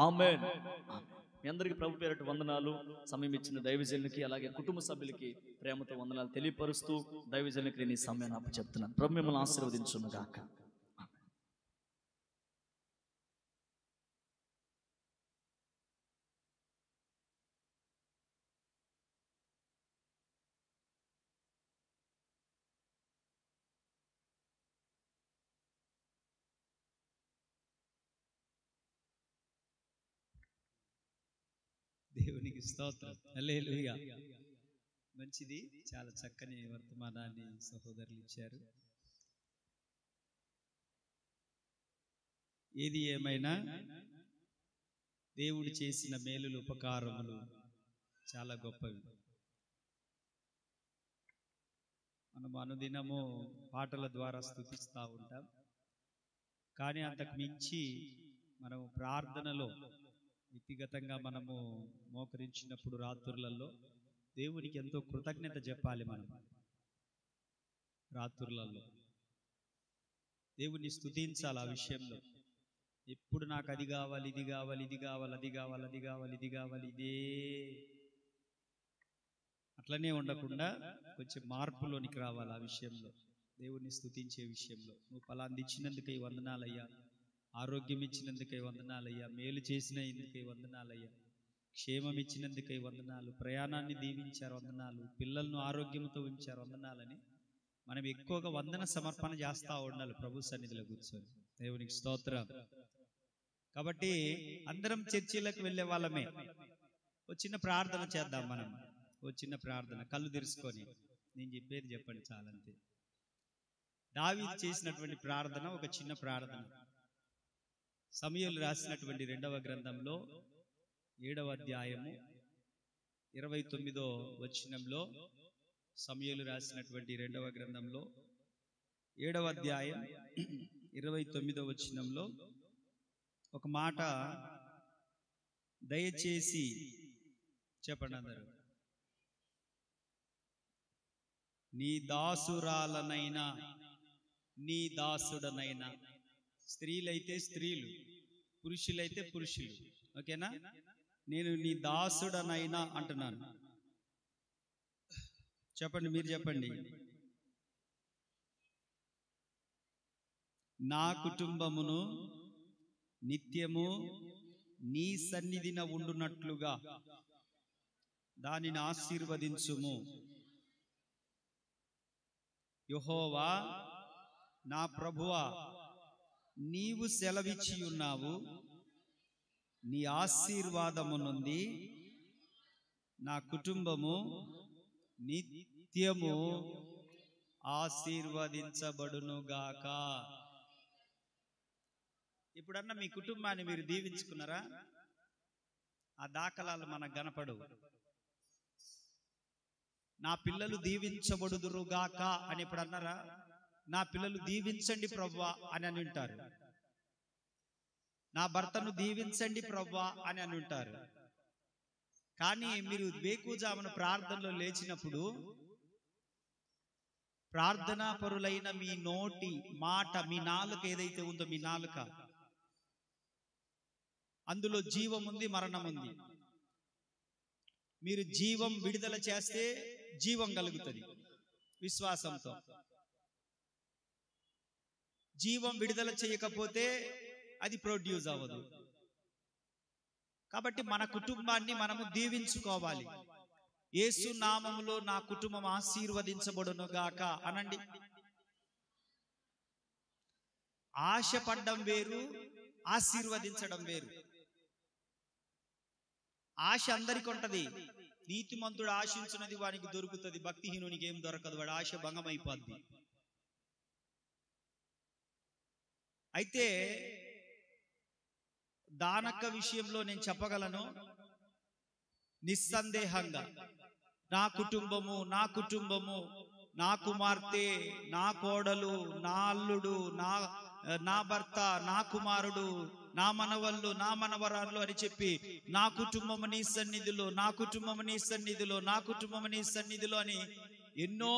ఆమేన్. మీ అందరికీ ప్రభు పేరట వందనాలు. సమయం ఇచ్చిన దైవజనులకి అలాగే కుటుంబ సభ్యులకి ప్రేమతో వందనాలు తెలియపరుస్తూ దైవజనులకి నేను ఈ సమయాన్ని అప్పచెప్తున్నాను. ప్రభు మిమ్మల్ని ఆశీర్వదించును గాక. దేవునికి స్తోత్రం. హల్లెలూయా. మంచిది. చాలా చక్కని వర్తమానాన్ని సహోదరులు ఇచ్చారు. ఏది ఏమైనా దేవుడు చేసిన మేలులు ఉపకారములు చాలా గొప్పవి. మనం అనుదినము పాటల ద్వారా స్తుతిస్తూ ఉంటాం. కానీ అంతకు మించి మనం ప్రార్థనలో వ్యక్తిగతంగా మనము మోకరించినప్పుడు రాత్రులలో దేవునికి ఎంతో కృతజ్ఞత చెప్పాలి. మనం రాత్రులలో దేవుని స్తుతించాలి. ఆ విషయంలో ఎప్పుడు నాకు అది కావాలి, ఇది కావాలి, ఇది కావాలి, అది కావాలి, అది కావాలి, ఇది కావాలి, ఇదే అట్లనే ఉండకుండా కొంచెం మార్పులోనికి రావాలి. ఆ విషయంలో దేవుణ్ణి స్తుతించే విషయంలో నువ్వు ఫలాంది ఇచ్చినందుకై వందనాలయ్యా, ఆరోగ్యం ఇచ్చినందుకై వందనాలయ్యా, మేలు చేసిన ఇందుకై వందనాలయ్యా, క్షేమం ఇచ్చినందుకై వందనాలు, ప్రయాణాన్ని దీవించారు వందనాలు, పిల్లలను ఆరోగ్యంతో ఉంచారు వందనాలని మనం ఎక్కువగా వందన సమర్పణ చేస్తూ ఉండాలి ప్రభు సన్నిధిలో కూర్చొని. దేవునికి స్తోత్రం. కాబట్టి అందరం చర్చిలకు వెళ్ళే వాళ్ళమే. ఓ చిన్న ప్రార్థన చేద్దాం. మనం ఓ చిన్న ప్రార్థన కళ్ళు తెరుచుకొని నేను చెప్పేది చెప్పండి చాలంతే. దావీదు చేసినటువంటి ప్రార్థన ఒక చిన్న ప్రార్థన. సమూయేలు రాసినటువంటి 2వ గ్రంథంలో 7వ అధ్యాయము 29వ వచనంలో, సమూయేలు రాసినటువంటి 2వ గ్రంథంలో 7వ అధ్యాయం 29వ వచనంలో ఒక మాట దయచేసి చెప్పండి అందరూ. నీ దాసురాలనైనా నీ దాసుడనైనా, స్త్రీలైతే స్త్రీలు, పురుషులైతే పురుషులు, ఓకేనా? నేను నీ దాసుడనైనా అంటున్నాను. చెప్పండి, మీరు చెప్పండి. నా కుటుంబమును నిత్యము నీ సన్నిధిన ఉండునట్లుగా దానిని ఆశీర్వదించుము. యెహోవా నా ప్రభువా, నీవు సెలవిచ్చి ఉన్నావు, నీ ఆశీర్వాదము నుండి నా కుటుంబము నిత్యము ఆశీర్వదించబడునుగాక. ఇప్పుడన్నా మీ కుటుంబాన్ని మీరు దీవించుకున్నారా? ఆ దాఖలాలు మనకు కనపడవు. నా పిల్లలు దీవించబడుదురుగాక అని ఇప్పుడు అన్నారా? నా పిల్లలు దీవించండి ప్రభువా అని ఉంటారు. నా భర్తను దీవించండి ప్రభువా అని ఉంటారు. కానీ మీరు వేకువజామున ప్రార్థనలో లేచినప్పుడు ప్రార్థనా పరులైన మీ నోటి మాట, మీ నాలుక ఏదైతే ఉందో, మీ నాలుక, అందులో జీవం ఉంది, మరణం ఉంది. మీరు జీవం విడుదల చేస్తే జీవం కలుగుతుంది విశ్వాసంతో. జీవం విడుదల చేయకపోతే అది ప్రొడ్యూస్ అవ్వదు. కాబట్టి మన కుటుంబాన్ని మనము దీవించుకోవాలి. యేసు నామములో నా కుటుంబం ఆశీర్వదించబడునుగాక అనండి. ఆశపడ్డం వేరు, ఆశీర్వదించడం వేరు. ఆశ అందరికి ఉంటది, నీతిమంతుడు ఆశించినది వానికి దొరుకుతుంది, భక్తిహీనునికి ఏం దొరకదు, వాడి ఆశ భంగం అయిపోద్ది. అయితే దానక్క విషయంలో నేను చెప్పగలను, నిస్సందేహంగా నా కుటుంబము, నా కుమార్తె, నా కోడలు, నా అల్లుడు, నా భర్త, నా కుమారుడు, నా మనవళ్ళు, నా మనవరాళ్ళు అని చెప్పి నా కుటుంబము నీ సన్నిధిలో, నా కుటుంబము నీ సన్నిధిలో, నా కుటుంబము నీ సన్నిధిలో అని ఎన్నో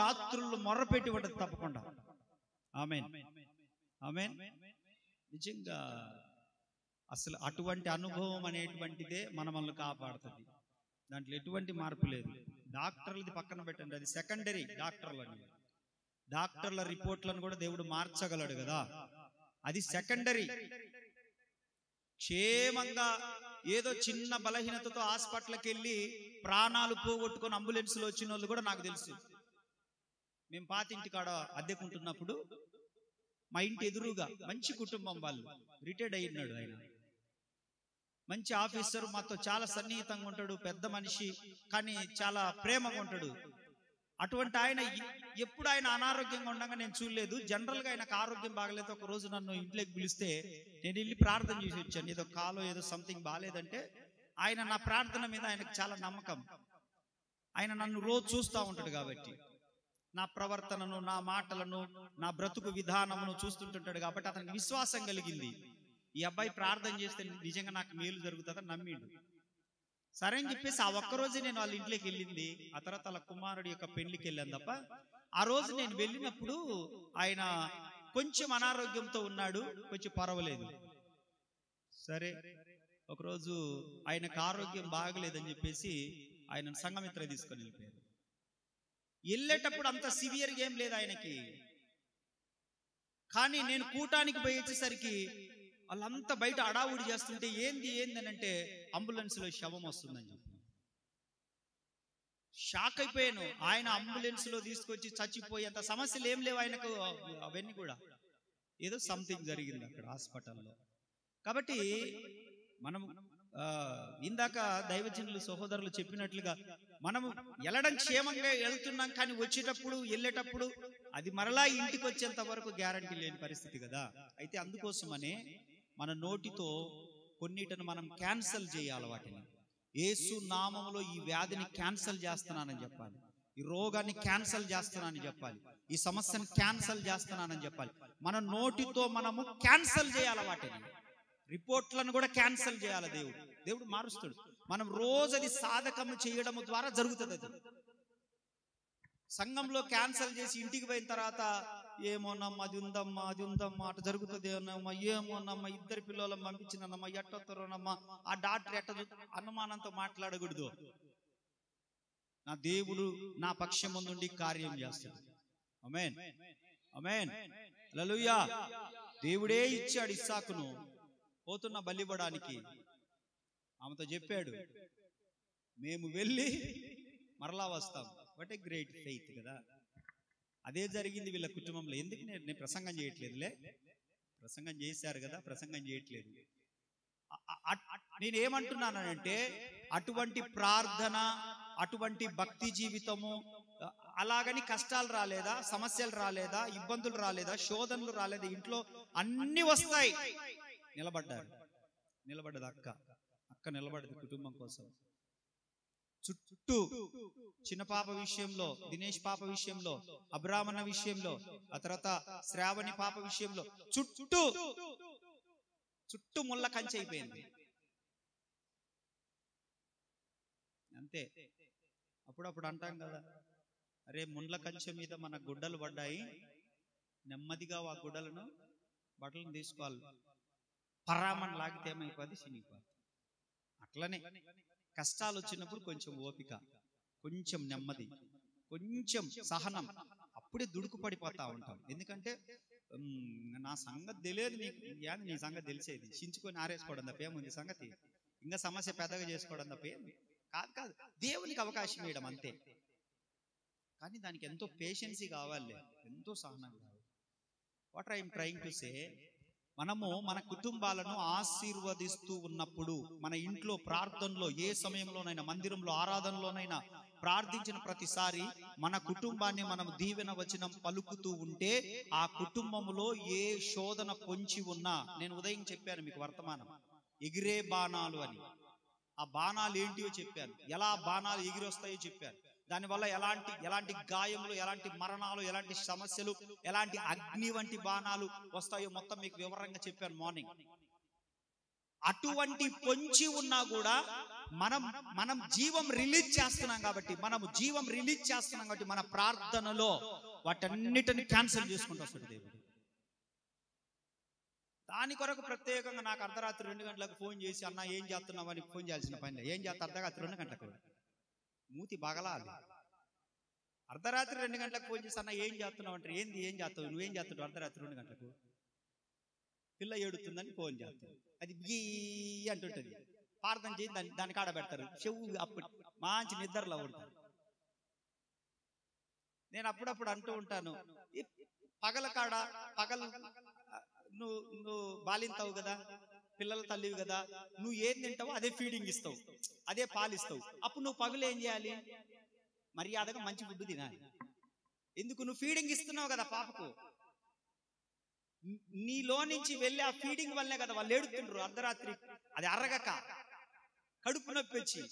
రాత్రులు మొర్రపెట్టి ఉండదు తప్పకుండా. ఆమేన్, ఆమేన్. నిజంగా అసలు అటువంటి అనుభవం అనేటువంటిదే మనల్ని కాపాడుతుంది. దాంట్లో ఎటువంటి మార్పు లేదు. డాక్టర్లది పక్కన పెట్టండి, అది సెకండరీ. డాక్టర్ల రిపోర్ట్లను కూడా దేవుడు మార్చగలడు కదా, అది సెకండరీ. క్షేమంగా ఏదో చిన్న బలహీనతతో హాస్పిటల్కి వెళ్ళి ప్రాణాలు పోగొట్టుకొని అంబులెన్స్లో వచ్చిన వాళ్ళు కూడా నాకు తెలుసు. మేము పాతింటి కాడ అద్దెకుంటున్నప్పుడు మా ఇంటి ఎదురుగా మంచి కుటుంబం, వాళ్ళు రిటైర్డ్ అయినాడు ఆయన, మంచి ఆఫీసర్, మాతో చాలా సన్నిహితంగా ఉంటాడు, పెద్ద మనిషి, కానీ చాలా ప్రేమగా ఉంటాడు. అటువంటి ఆయన ఎప్పుడు ఆయన అనారోగ్యంగా ఉండగా నేను చూడలేదు. జనరల్గా ఆయనకు ఆరోగ్యం బాగలేదు. ఒక రోజు నన్ను ఇంట్లోకి పిలిస్తే నేను వెళ్ళి ప్రార్థన చేసి వచ్చాను. ఏదో కాలో ఏదో సంథింగ్ బాగాలేదంటే ఆయన, నా ప్రార్థన మీద ఆయనకు చాలా నమ్మకం. ఆయన నన్ను రోజు చూస్తూ ఉంటాడు కాబట్టి, నా ప్రవర్తనను, నా మాటలను, నా బ్రతుకు విధానమును చూస్తుంటుంటాడు కాబట్టి అతనికి విశ్వాసం కలిగింది. ఈ అబ్బాయి ప్రార్థన చేస్తే నిజంగా నాకు మేలు జరుగుతుందని నమ్మిండు. సరే అని చెప్పేసి ఆ ఒక్కరోజే నేను వాళ్ళ ఇంట్లోకి వెళ్ళింది. ఆ తర్వాత వాళ్ళ కుమారుడి యొక్క పెళ్లికి వెళ్ళాను తప్ప, ఆ రోజు నేను వెళ్ళినప్పుడు ఆయన కొంచెం అనారోగ్యంతో ఉన్నాడు, కొంచెం పర్వాలేదు. సరే ఒకరోజు ఆయనకు ఆరోగ్యం బాగలేదని చెప్పేసి ఆయన సంఘమిత్ర తీసుకొని వెళ్ళిపోయారు. వెళ్ళేటప్పుడు అంత సివియర్గా ఏం లేదు ఆయనకి, కానీ నేను కూటానికి పోయి వచ్చేసరికి వాళ్ళంతా బయట అడావుడి చేస్తుంటే ఏంది అని అంటే అంబులెన్స్ లో శవం వస్తుందని చెప్పి షాక్ అయిపోయాను. ఆయన అంబులెన్స్ లో తీసుకొచ్చి చచ్చిపోయేంత సమస్యలు ఏం లేవు ఆయనకు, అవన్నీ కూడా ఏదో సంథింగ్ జరిగింది అక్కడ హాస్పిటల్లో. కాబట్టి మనం ఇందాక దైవజనులు సహోదరులు చెప్పినట్లుగా మనము వెళ్ళడం క్షేమంగా వెళ్తున్నాం, కానీ వచ్చేటప్పుడు వెళ్ళేటప్పుడు అది మరలా ఇంటికి వచ్చేంత వరకు గ్యారంటీ లేని పరిస్థితి కదా. అయితే అందుకోసమనే మన నోటితో కొన్నిటిని మనం క్యాన్సల్ చేయాలి. వాటిని యేసు నామములో ఈ వ్యాధిని క్యాన్సల్ చేస్తున్నానని చెప్పాలి, ఈ రోగాన్ని క్యాన్సల్ చేస్తున్నానని చెప్పాలి, ఈ సమస్యను క్యాన్సల్ చేస్తున్నానని చెప్పాలి. మన నోటితో మనము క్యాన్సల్ చేయాలి, వాటిని రిపోర్ట్లను కూడా క్యాన్సల్ చేయాలి. దేవుడు మారుస్తాడు. మనం రోజు అది సాధకము చేయడం ద్వారా జరుగుతుంది. అది సంఘంలో క్యాన్సల్ చేసి ఇంటికి పోయిన తర్వాత ఏమోనమ్మా అది ఉందమ్మా అటు జరుగుతుంది అన్నమ్మా, ఏమోనమ్మా ఇద్దరు పిల్లలను పంపించినమ్మా, ఎట్టొత్తరోనమ్మా, ఆ డాక్టర్ ఎట్ట అనుమానంతో మాట్లాడకూడదు. నా దేవుడు నా పక్షం ముందుండి కార్యం చేస్తాడు. ఆమేన్, ఆమేన్, హల్లెలూయా. దేవుడే ఇచ్చాడు ఇస్సాకును పోతున్న బలివ్వడానికి. ఆమెతో చెప్పాడు, మేము వెళ్ళి మరలా వస్తాం. వాట్ ఏ గ్రేట్ ఫెయిత్ కదా. అదే జరిగింది వీళ్ళ కుటుంబంలో. ఎందుకు నేను ప్రసంగం చేయట్లేదులే, ప్రసంగం చేశారు కదా, ప్రసంగం చేయట్లేదు. నేనేమంటున్నానంటే అటువంటి ప్రార్థన, అటువంటి భక్తి జీవితము, అలాగని కష్టాలు రాలేదా, సమస్యలు రాలేదా, ఇబ్బందులు రాలేదా, శోధనలు రాలేదా, ఇంట్లో అన్ని వస్తాయి. నిలబడ్డది అక్క నిలబడ్డది కుటుంబం కోసం. చుట్టూ చిన్న పాప విషయంలో, దినేష్ పాప విషయంలో, అబ్రాహ్మణ విషయంలో, ఆ తర్వాత శ్రావణి పాప విషయంలో చుట్టూ ముళ్ళ కంచె అయిపోయింది. అంతే. అప్పుడప్పుడు అంటాం కదా, అరే ముళ్ళ కంచె మీద మన గుడ్డలు పడ్డాయి, నెమ్మదిగా ఆ గుడ్డలను బట్టలను తీసుకోవాలి, పరామని లాగితే ఏమైపోద్ది, చినిగిపోద్ది. అట్లనే కష్టాలు వచ్చినప్పుడు కొంచెం ఓపిక, కొంచెం నెమ్మది, కొంచెం సహనం, అప్పుడే దుడుకు పడిపోతా ఉంటాం. ఎందుకంటే నా సంగతి తెలియదు నీకు, నీ సంగతి తెలిసేది చించుకొని ఆరేసుకోవడం తప్ప ఏముంది సంగతి, ఇంకా సమస్య పెద్దగా చేసుకోవడం తప్ప ఏమి కాదు. దేవునికి అవకాశం ఇవ్వడం అంతే. కానీ దానికి ఎంతో పేషెన్సీ కావాలి, ఎంతో సహనం కావాలి. What I'm trying to say, మనము మన కుటుంబాలను ఆశీర్వదిస్తూ ఉన్నప్పుడు, మన ఇంట్లో ప్రార్థనలో, ఏ సమయంలోనైనా, మందిరంలో ఆరాధనలోనైనా ప్రార్థించిన ప్రతిసారి మన కుటుంబాన్ని మనం దీవెన వచనం పలుకుతూ ఉంటే, ఆ కుటుంబములో ఏ శోధన పొంచి ఉన్నా, నేను ఉదయం చెప్పాను మీకు వర్తమానం, ఎగిరే బాణాలు అని. ఆ బాణాలు ఏంటివో చెప్పాను, ఎలా బాణాలు ఎగిరొస్తాయో చెప్పాను. దానివల్ల ఎలాంటి గాయములు, ఎలాంటి మరణాలు, ఎలాంటి సమస్యలు, ఎలాంటి అగ్ని వంటి బాణాలు వస్తాయో మొత్తం మీకు వివరంగా చెప్పాను మార్నింగ్. అటువంటి పొంచి ఉన్నా కూడా మనం జీవం రిలీజ్ చేస్తున్నాం కాబట్టి, మన ప్రార్థనలో వాటన్నిటిని క్యాన్సిల్ చేసుకుంటూ వస్తాడు దేవుడు. దాని కొరకు ప్రత్యేకంగా నాకు అర్ధరాత్రి 2 గంటలకు ఫోన్ చేసి, అన్న ఏం చేస్తున్నావు అని ఫోన్ చేయాల్సిన పని. ఏం చేస్తా అర్ధరాత్రి 2 గంటలకు మూతి బగలాలి. అర్ధరాత్రి 2 గంటలకు ఫోన్ చేసి, అన్న ఏం చేస్తున్నావు అంటే, ఏం చేస్తావు, నువ్వేం చేస్తావు అర్ధరాత్రి 2 గంటలకు? పిల్ల ఏడుతుందని ఫోన్ చేస్తావు, అది గీ అంటుంటది, ప్రార్థన చేయి, దానికి ఆడబెడతారు, చెవు అప్పుడు మంచి నిద్రలో ఉంటారు. నేను అప్పుడప్పుడు అంటూ ఉంటాను, పగలు నువ్వు బాలింతావు కదా, పిల్లల తల్లివి కదా, నువ్వు ఏం తింటావో అదే ఫీడింగ్ ఇస్తావు, అదే పాలిస్తావు. అప్పుడు నువ్వు పగులు ఏం చేయాలి? మర్యాదగా మంచి ఫుడ్ తినాలి. ఎందుకు? నువ్వు ఫీడింగ్ ఇస్తున్నావు కదా పాపకు. నీలో నుంచి వెళ్ళి ఆ ఫీడింగ్ వల్లే కదా వాళ్ళు ఏడుతుండ్రు అర్ధరాత్రి. అది అరగక కడుపు నొప్పి వచ్చి.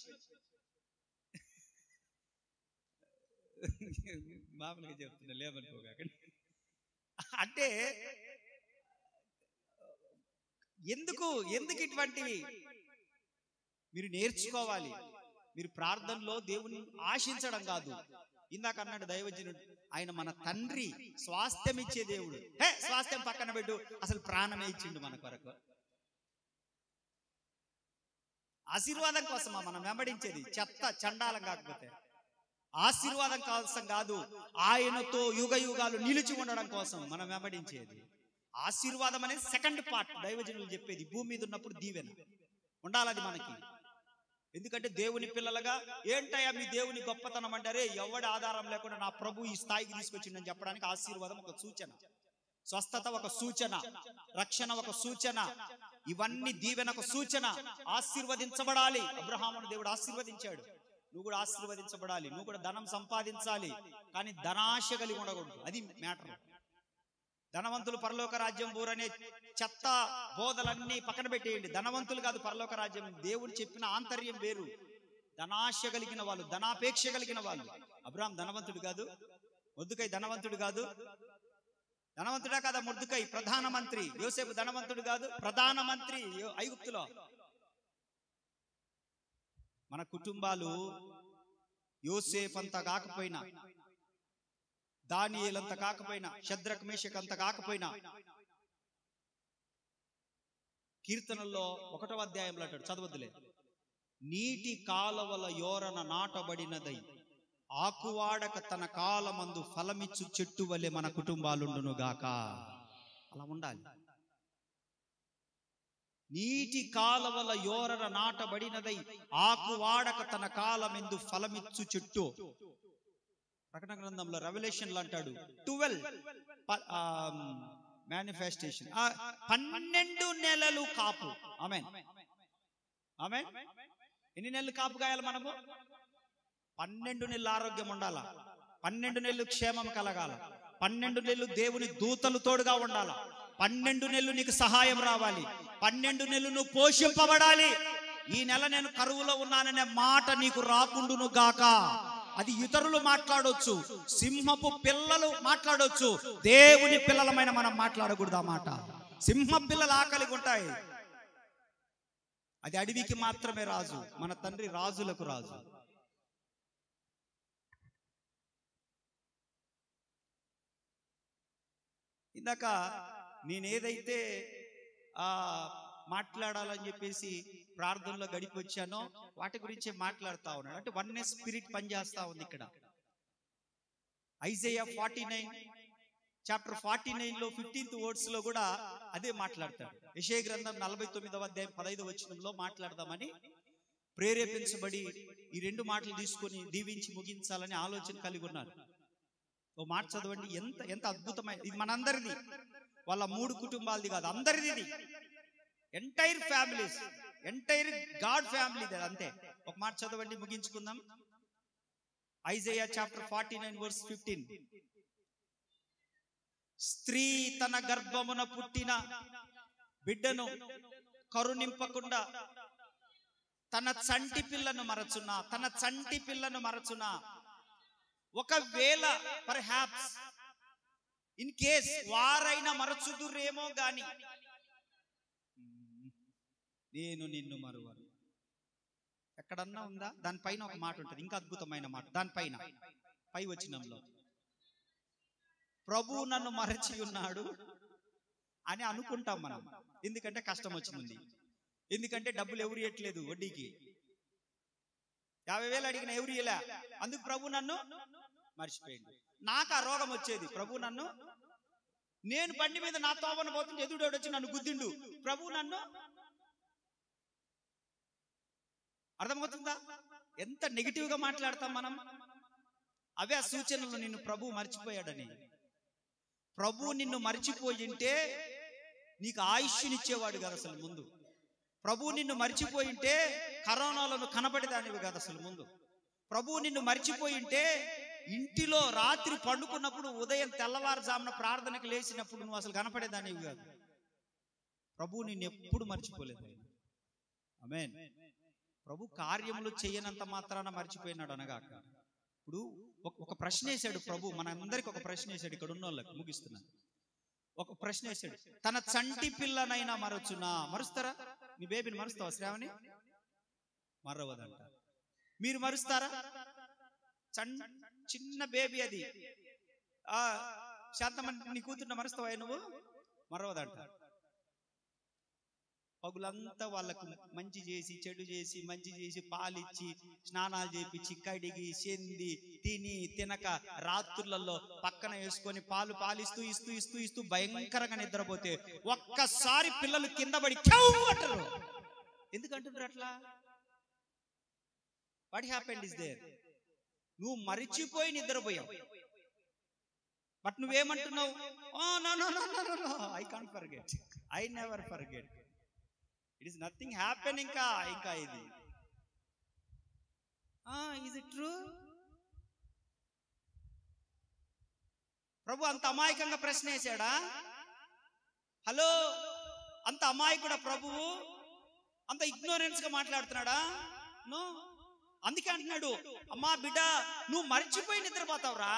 మామూలుగా చెప్తున్నా, లేవనుకోగా. అంటే ఎందుకు ఇటువంటివి మీరు నేర్చుకోవాలి. మీరు ప్రార్థనలో దేవుని ఆశించడం కాదు. ఇందాక అన్నాడు దైవజనుడు, ఆయన మన తండ్రి, స్వాస్థ్యం ఇచ్చే దేవుడు. స్వాస్థ్యం పక్కన పెట్టు, అసలు ప్రాణమే ఇచ్చిండు మన కొరకు. ఆశీర్వాదం కోసమా మనం వెంబడించేది? చెత్త చండాలం కాకపోతే ఆశీర్వాదం కోసం కాదు, ఆయనతో యుగ యుగాలు నిలిచి ఉండడం కోసం మనం వెంబడించేది. ఆశీర్వాదం అనేది సెకండ్ పార్ట్. దైవజనులు చెప్పేది భూమి మీద ఉన్నప్పుడు దీవెన ఉండాలది మనకి. ఎందుకంటే దేవుని పిల్లలుగా, ఏంటయ్యా మీ దేవుని గొప్పతనం అంటారే, ఎవడి ఆధారం లేకుండా నా ప్రభు ఈ స్థాయికి తీసుకొచ్చిందని చెప్పడానికి ఆశీర్వాదం ఒక సూచన, స్వస్థత ఒక సూచన, రక్షణ ఒక సూచన, ఇవన్నీ దీవెన ఒక సూచన. ఆశీర్వదించబడాలి. అబ్రహామును దేవుడు ఆశీర్వదించాడు. నువ్వు కూడా ఆశీర్వదించబడాలి. నువ్వు కూడా ధనం సంపాదించాలి, కానీ ధనాశ కలిగి ఉండకూడదు. అది మ్యాటర్. ధనవంతులు పరలోక రాజ్యం ఊరనే చెత్త బోధలన్నీ పక్కన పెట్టేయండి. ధనవంతులు కాదు పరలోక రాజ్యం. దేవుడు చెప్పిన ఆంతర్యం వేరు. ధనాశ కలిగిన వాళ్ళు, ధనాపేక్ష కలిగిన వాళ్ళు. అబ్రహాం ధనవంతుడు కాదు, మొర్దెకై ధనవంతుడు కాదు. ధనవంతుడా కాదా మొర్దెకై? ప్రధానమంత్రి. యోసేపు ధనవంతుడు కాదు, ప్రధానమంత్రి ఐగుప్తులో. మన కుటుంబాలు యోసేపు అంత కాకపోయినా, దానియేలంత కాకపోయినా, షద్రక్ మేషక్ అంత కాకపోయినా, కీర్తనల్లో 1వ అధ్యాయంలో అంటాడు, చదవద్దులే, నీటి కాలవల యోరన నాటబడినదై ఆకువాడక తన కాలమందు ఫలమిచ్చు చెట్టు వలె మన కుటుంబాలుండును గాక. అలా ఉండాలి. నీటి కాలవల యోరన నాటబడినదై ఆకువాడక తన కాలమందు ఫలమిచ్చు చెట్టు. ప్రకటన గ్రంథంలో రెవల్యూషన్లో అంటాడు 12 మేనిఫెస్టేషన్, 12 నెలలు కాపు. ఆమేన్, ఆమేన్. ఎన్ని నెలలు కాపు కాయాలి మనము? 12 నెలలు ఆరోగ్యం ఉండాల, 12 నెలలు క్షేమం కలగాల, 12 నెలలు దేవుని దూతలు తోడుగా ఉండాల, 12 నెలలు నీకు సహాయం రావాలి, 12 నెలలు నువ్వు పోషింపబడాలి. ఈ నెల నేను కరువులో ఉన్నాననే మాట నీకు రాకుండును గాక. అది ఇతరులు మాట్లాడొచ్చు, సింహపు పిల్లలు మాట్లాడొచ్చు, దేవుని పిల్లలమైన మనం మాట్లాడకూడదు ఆ మాట. సింహ పిల్లలు ఆకలిగా ఉంటాయి. అది అడవికి మాత్రమే రాజు. మన తండ్రి రాజులకు రాజు. ఇందాక నేనేదైతే మాట్లాడాలని చెప్పేసి ప్రార్థనలో గడిపి వచ్చానో వాటి గురించి మాట్లాడుతా ఉన్నాడు. అంటే వన్నెస్ స్పిరిట్ పనిచేస్తా ఉంది ఇక్కడ. ఐజైయా 49 చాప్టర్ 49లో 15th వర్డ్స్ లో కూడా అదే మాట్లాడతాడు. యెషయా గ్రంథం 49వ అధ్యాయం 15వ వచనంలో మాట్లాడదామని ప్రేరేపించబడి ఈ 2 మాటలు తీసుకొని దీవించి ముగించాలని ఆలోచన కలిగి ఉన్నారు. ఓ మాట చదవండి. ఎంత అద్భుతమైన, ఇది మనందరిది. వాళ్ళ 3 కుటుంబాలది కాదు, అందరిది ఇది. Entire families, entire God family అంతే. ఒక మాట చదవండి, ముగించుకుందాం. Isaiah chapter 49 verse 15. స్త్రీ తన గర్భమున పుట్టిన బిడ్డను కరుణింపకుండా తన చంటి పిల్లను మరచునా, తన చంటి పిల్లను మరచునా. ఒకవేళ పర్హాప్స్ ఇన్ కేస్ వారైనా మరచుదురేమో గాని నేను నిన్ను మరువను. ఎక్కడన్నా ఉందా? దానిపైన ఒక మాట ఉంటుంది, ఇంకా అద్భుతమైన మాట. దానిపైన పై వచనంలో ప్రభు నన్ను మరచి ఉన్నాడు అని అనుకుంటాం మనం. ఎందుకంటే కష్టం వచ్చింది, ఎందుకంటే డబ్బులు ఎవరు ఇవ్వట్లేదు, వడ్డీకి 50,000 అడిగిన ఎవరు ఇలా, అందుకు ప్రభు నన్ను మర్చిపోయింది. నాకు ఆ రోగం వచ్చేది, ప్రభు నన్ను, నేను బండి మీద నా తోవన పోతుంటే ఎదుడోడు వచ్చి నన్ను గుద్దిండు, ప్రభు నన్ను. అర్థమవుతుందా ఎంత నెగిటివ్ గా మాట్లాడతాం మనం? అవే ఆ సూచనలు, నిన్ను ప్రభు మర్చిపోయాడని. ప్రభు నిన్ను మర్చిపోయింటే నీకు ఆయుష్నిచ్చేవాడు కాదు అసలు ముందు. ప్రభు నిన్ను మర్చిపోయింటే కరోనాలను కనబడేదానివి కాదు అసలు ముందు. ప్రభు నిన్ను మర్చిపోయింటే ఇంటిలో రాత్రి పండుకున్నప్పుడు ఉదయం తెల్లవారుజామున ప్రార్థనకు లేచినప్పుడు నువ్వు అసలు కనపడేదానివి కాదు. ప్రభు నిన్ను ఎప్పుడు మర్చిపోలేదు. ఆమేన్. ప్రభు కార్యములు చేయనంత మాత్రాన మర్చిపోయినాడు అనగాక. ఇప్పుడు ఒక ప్రశ్న వేశాడు ప్రభు, మనందరికి ఒక ప్రశ్న వేశాడు. ఇక్కడ ఉన్న వాళ్ళకి ముగిస్తున్నాను. ఒక ప్రశ్న వేశాడు, తన చంటి పిల్లనైనా మరచునా? మరుస్తారా? నీ బేబీని మరుస్తావా శ్రావణి? మరవదంట. మీరు మరుస్తారా? చిన్న బేబీ అది, శాంతమని నీ కూతుర్ని మరుస్తావా నువ్వు? మరవదంట. పగులంతా వాళ్ళకు మంచి చేసి చెడు చేసి మంచి చేసి పాలిచ్చి స్నానాలు చేపించి కడిగి చెంది తిని తినక రాత్రులలో పక్కన వేసుకొని పాలిస్తూ ఇస్తూ ఇస్తూ ఇస్తూ భయంకరంగా నిద్రపోతే ఒక్కసారి పిల్లలు కింద పడి అంటారు. ఎందుకంటున్నారు అట్లా? What happened is there? నువ్వు మరిచిపోయి నిద్రపోయావు. బట్ నువ్వేమంటున్నావు? I can't forget, I never forget, it is nothing happen. ఇంకా ఇది ఈజ్ ఇట్ ట్రూ? ప్రభు అంత అమాయకంగా ప్రశ్న వేశాడా? హలో, అంత అమాయకుడా ప్రభువు? అంత ఇగ్నోరెన్స్ గా మాట్లాడుతున్నాడా? నో. అందుకే అంటున్నాడు, అమ్మా బిడ్డ, నువ్వు మరిచిపోయి నిద్రపోతావురా.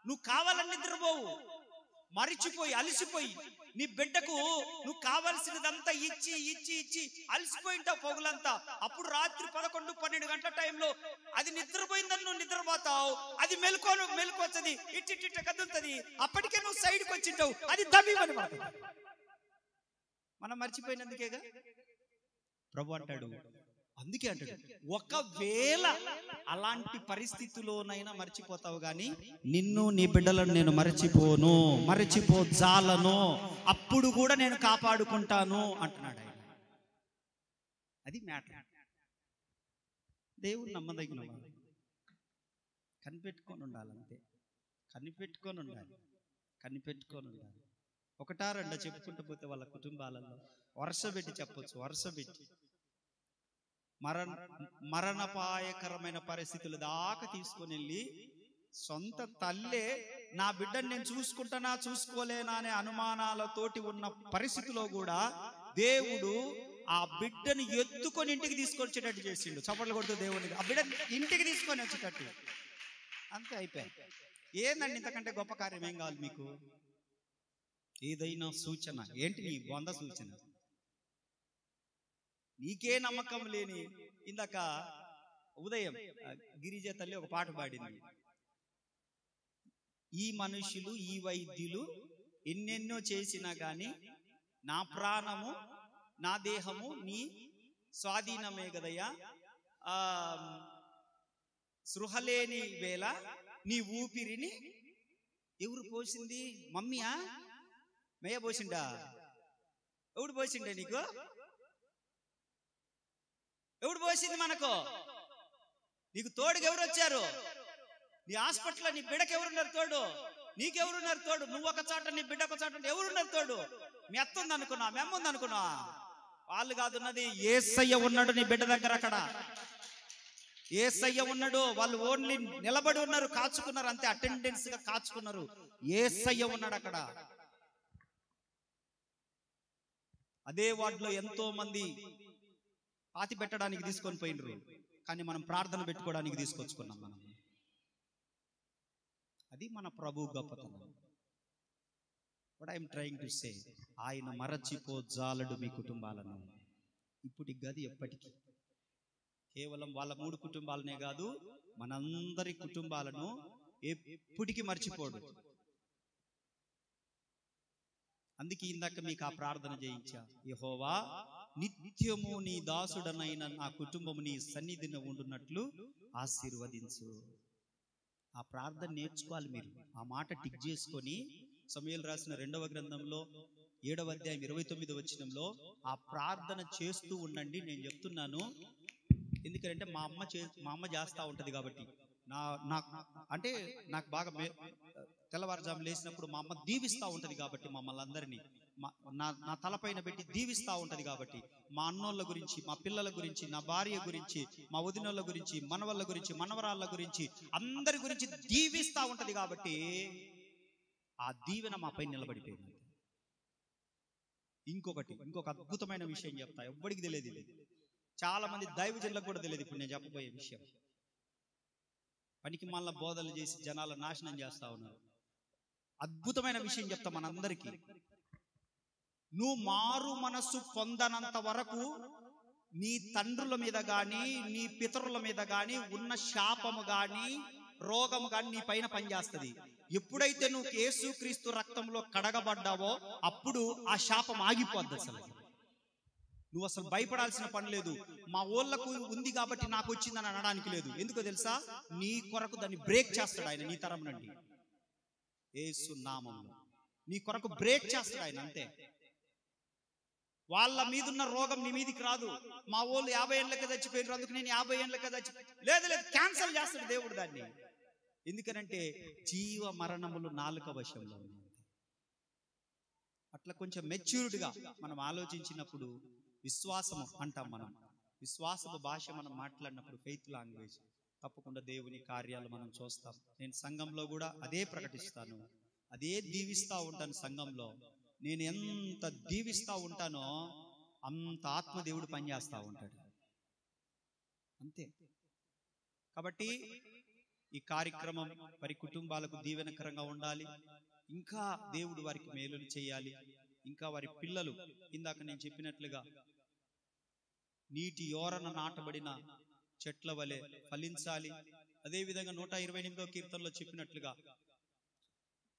నువ్వు కావాలని నిద్రపోవు, మరిచిపోయి అలసిపోయి నీ బిడ్డకు నువ్వు కావాల్సినదంతా ఇచ్చి ఇచ్చి ఇచ్చి అలసిపోయింటావు పగులంతా. అప్పుడు రాత్రి 11-12 గంటల టైంలో అది నిద్రపోయిందని నువ్వు నిద్రపోతావు. అది మెలకు వచ్చది, ఇట్టిట్ట కదులుతుంది. అప్పటికే నువ్వు సైడ్కి వచ్చింటావు, అది దబీమని మనం మర్చిపోయినందుకేగా. ప్రభు అంటాడు, అందుకే అంటాడు, ఒకవేళ అలాంటి పరిస్థితిలోనైనా మర్చిపోతావు గాని నిన్ను నీ బిడ్డలను నేను మరచిపోజాలను, అప్పుడు కూడా నేను కాపాడుకుంటాను అంటున్నాడు ఆయన. అది మ్యాటర్. దేవుడు నమ్మదగిన వాడు. కనిపెట్టుకొని ఉండాలంతే, కనిపెట్టుకొని ఉండాలి. ఒకటా రెండో చెప్పుకుంటూ పోతే వాళ్ళ కుటుంబాలలో వరుస పెట్టి చెప్పొచ్చు, వరుస పెట్టి మరణపాయకరమైన పరిస్థితులు దాకా తీసుకొని వెళ్ళి సొంత తల్లే నా బిడ్డను నేను చూసుకోలేనా అనే అనుమానాలతోటి ఉన్న పరిస్థితిలో కూడా దేవుడు ఆ బిడ్డను ఎత్తుకొని ఇంటికి తీసుకొచ్చేటట్టు చేసిండు. చప్పట్లు కొడుతూ దేవునికి ఆ బిడ్డ ఇంటికి తీసుకొని వచ్చేటట్టు. అంతే, అయిపోయాయి. ఏందండి ఇంతకంటే గొప్ప కార్యం ఏం కావాలి మీకు? ఏదైనా సూచన ఏంటి? నీ 100 సూచన. నీకే నమ్మకం లేని, ఇందాక ఉదయం గిరిజ తల్లి ఒక పాట పాడింది, ఈ మనుషులు ఈ వైద్యులు ఎన్నెన్నో చేసినా గాని నా ప్రాణము నా దేహము నీ స్వాధీనమే గదయ్యా, సృహలేని వేళ నీ ఊపిరిని ఎవరు పోసింది? మమ్మీయా? మేయ పోసిండా? ఎవడు పోసిండే నీకు? ఎవడు పోసింది మనకు? నీకు తోడుగా ఎవరు వచ్చారు? నీ హాస్పిటల్లో నీ బిడకి ఎవరున్నారు తోడు? నీకెవరున్నారు తోడు? నువ్వు ఒక చాట, నీ బిడ్డ ఒక చాట, ఎవరున్నారు తోడు? మీ అత్త ఉంది అనుకున్నా, మీ అమ్మ ఉంది అనుకున్నా, వాళ్ళు కాదున్నది. యేసయ్య ఉన్నాడు నీ బిడ్డ దగ్గర. అక్కడ యేసయ్య ఉన్నాడు. వాళ్ళు ఓన్లీ నిలబడి ఉన్నారు, కాచుకున్నారు అంతే, అటెండెన్స్ గా కాచుకున్నారు. యేసయ్య ఉన్నాడు అక్కడ. అదే వార్డులో ఎంతో మంది పాతి పెట్టడానికి తీసుకొని పోయినరు, కానీ మనం ప్రార్థన పెట్టుకోవడానికి తీసుకొచ్చుకున్నాం. మనం అది మన ప్రభు గొప్పతనం. What I'm trying to say, ఆయన మరచిపోజాలడు మీ కుటుంబాలను. ఇప్పటికి కాదు, ఎప్పటికీ. కేవలం వాళ్ళ 3 కుటుంబాలనే కాదు, మనందరి కుటుంబాలను ఎప్పటికీ మర్చిపోడు. అందుకే ఇందాక మీకు ఆ ప్రార్థన చేయించా, యెహోవా నిత్యము నీ దాసుడనైన నా కుటుంబము నీ సన్నిధిని ఉండునట్లు ఆశీర్వదించు. ఆ ప్రార్థన నేర్చుకోవాలి మీరు. ఆ మాట టిక్ చేసుకొని సమూయేలు రాసిన 2వ గ్రంథంలో 7వ అధ్యాయం 29వ వచనంలో ఆ ప్రార్థన చేస్తూ ఉండండి. నేను చెప్తున్నాను, ఎందుకంటే మా అమ్మ చేస్తూ ఉంటది కాబట్టి. నాకు బాగా తెల్లవారుజాము లేచినప్పుడు మా అమ్మ దీవిస్తూ ఉంటది కాబట్టి, మమ్మల్ని అందరినీ నా తలపైన పెట్టి దీవిస్తూ ఉంటది కాబట్టి, మా అన్నోళ్ళ గురించి, మా పిల్లల గురించి, నా భార్య గురించి, మా వదినోళ్ళ గురించి, మనవళ్ళ గురించి, మనవరాళ్ళ గురించి, అందరి గురించి దీవిస్తూ ఉంటది కాబట్టి ఆ దీవెన మా పైన నిలబడిపోయింది. ఇంకొక అద్భుతమైన విషయం చెప్తా, ఎవ్వడికి తెలియదు. చాలా మంది దైవజనులకు కూడా తెలియదు ఇప్పుడు నేను చెప్పబోయే విషయం. పనికి మళ్ళా బోధలు చేసి జనాల నాశనం చేస్తా ఉన్నారు. అద్భుతమైన విషయం చెప్తా మనందరికీ. నువ్వు మారు మనస్సు పొందనంత వరకు నీ తండ్రుల మీద గాని, నీ పితరుల మీద గాని ఉన్న శాపము గాని, రోగము గాని నీ పైన పనిచేస్తుంది. ఎప్పుడైతే నువ్వు యేసుక్రీస్తు రక్తంలో కడగబడ్డావో అప్పుడు ఆ శాపం ఆగిపోద్ది. నువ్వు అసలు భయపడాల్సిన పని లేదు. మా ఊళ్ళకు ఉంది కాబట్టి నాకు వచ్చిందని అనడానికి లేదు. ఎందుకో తెలుసా? నీ కొరకు దాన్ని బ్రేక్ చేస్తాడు ఆయన. నీ తరం నుండి యేసు నామములో నీ కొరకు బ్రేక్ చేస్తాడు ఆయన, అంతే. వాళ్ళ మీదున్న రోగం నీ మీదికి రాదు. మా ఊళ్ళు 50 ఏళ్ళకే చచ్చిపోయినారు, అందుకు నేను 50 ఏళ్ళకే లేదు, క్యాన్సల్ చేస్తాడు దేవుడు దాన్ని. ఎందుకనంటే జీవ మరణములు నాలుక వశంలో ఉన్నాయి. అట్లా కొంచెం మెచ్యూర్డ్గా మనం ఆలోచించినప్పుడు విశ్వాసము అంటాం. మనం విశ్వాసపు భాష మనం మాట్లాడినప్పుడు ఫెయిత్ లాంగ్వేజ్, తప్పకుండా దేవుని కార్యాలు మనం చూస్తాం. నేను సంఘంలో కూడా అదే ప్రకటిస్తాను, అదే దీవిస్తూ ఉంటాను. సంఘంలో నేను ఎంత దీవిస్తూ ఉంటానో అంత ఆత్మదేవుడు పనిచేస్తూ ఉంటాడు, అంతే. కాబట్టి ఈ కార్యక్రమం వారి కుటుంబాలకు దీవెనకరంగా ఉండాలి. ఇంకా దేవుడు వారికి మేలులు చేయాలి. ఇంకా వారి పిల్లలు ఇందాక నేను చెప్పినట్లుగా నీటి యోరన నాటబడిన చెట్ల వలె ఫలించాలి. అదేవిధంగా 128వ కీర్తనలో చెప్పినట్లుగా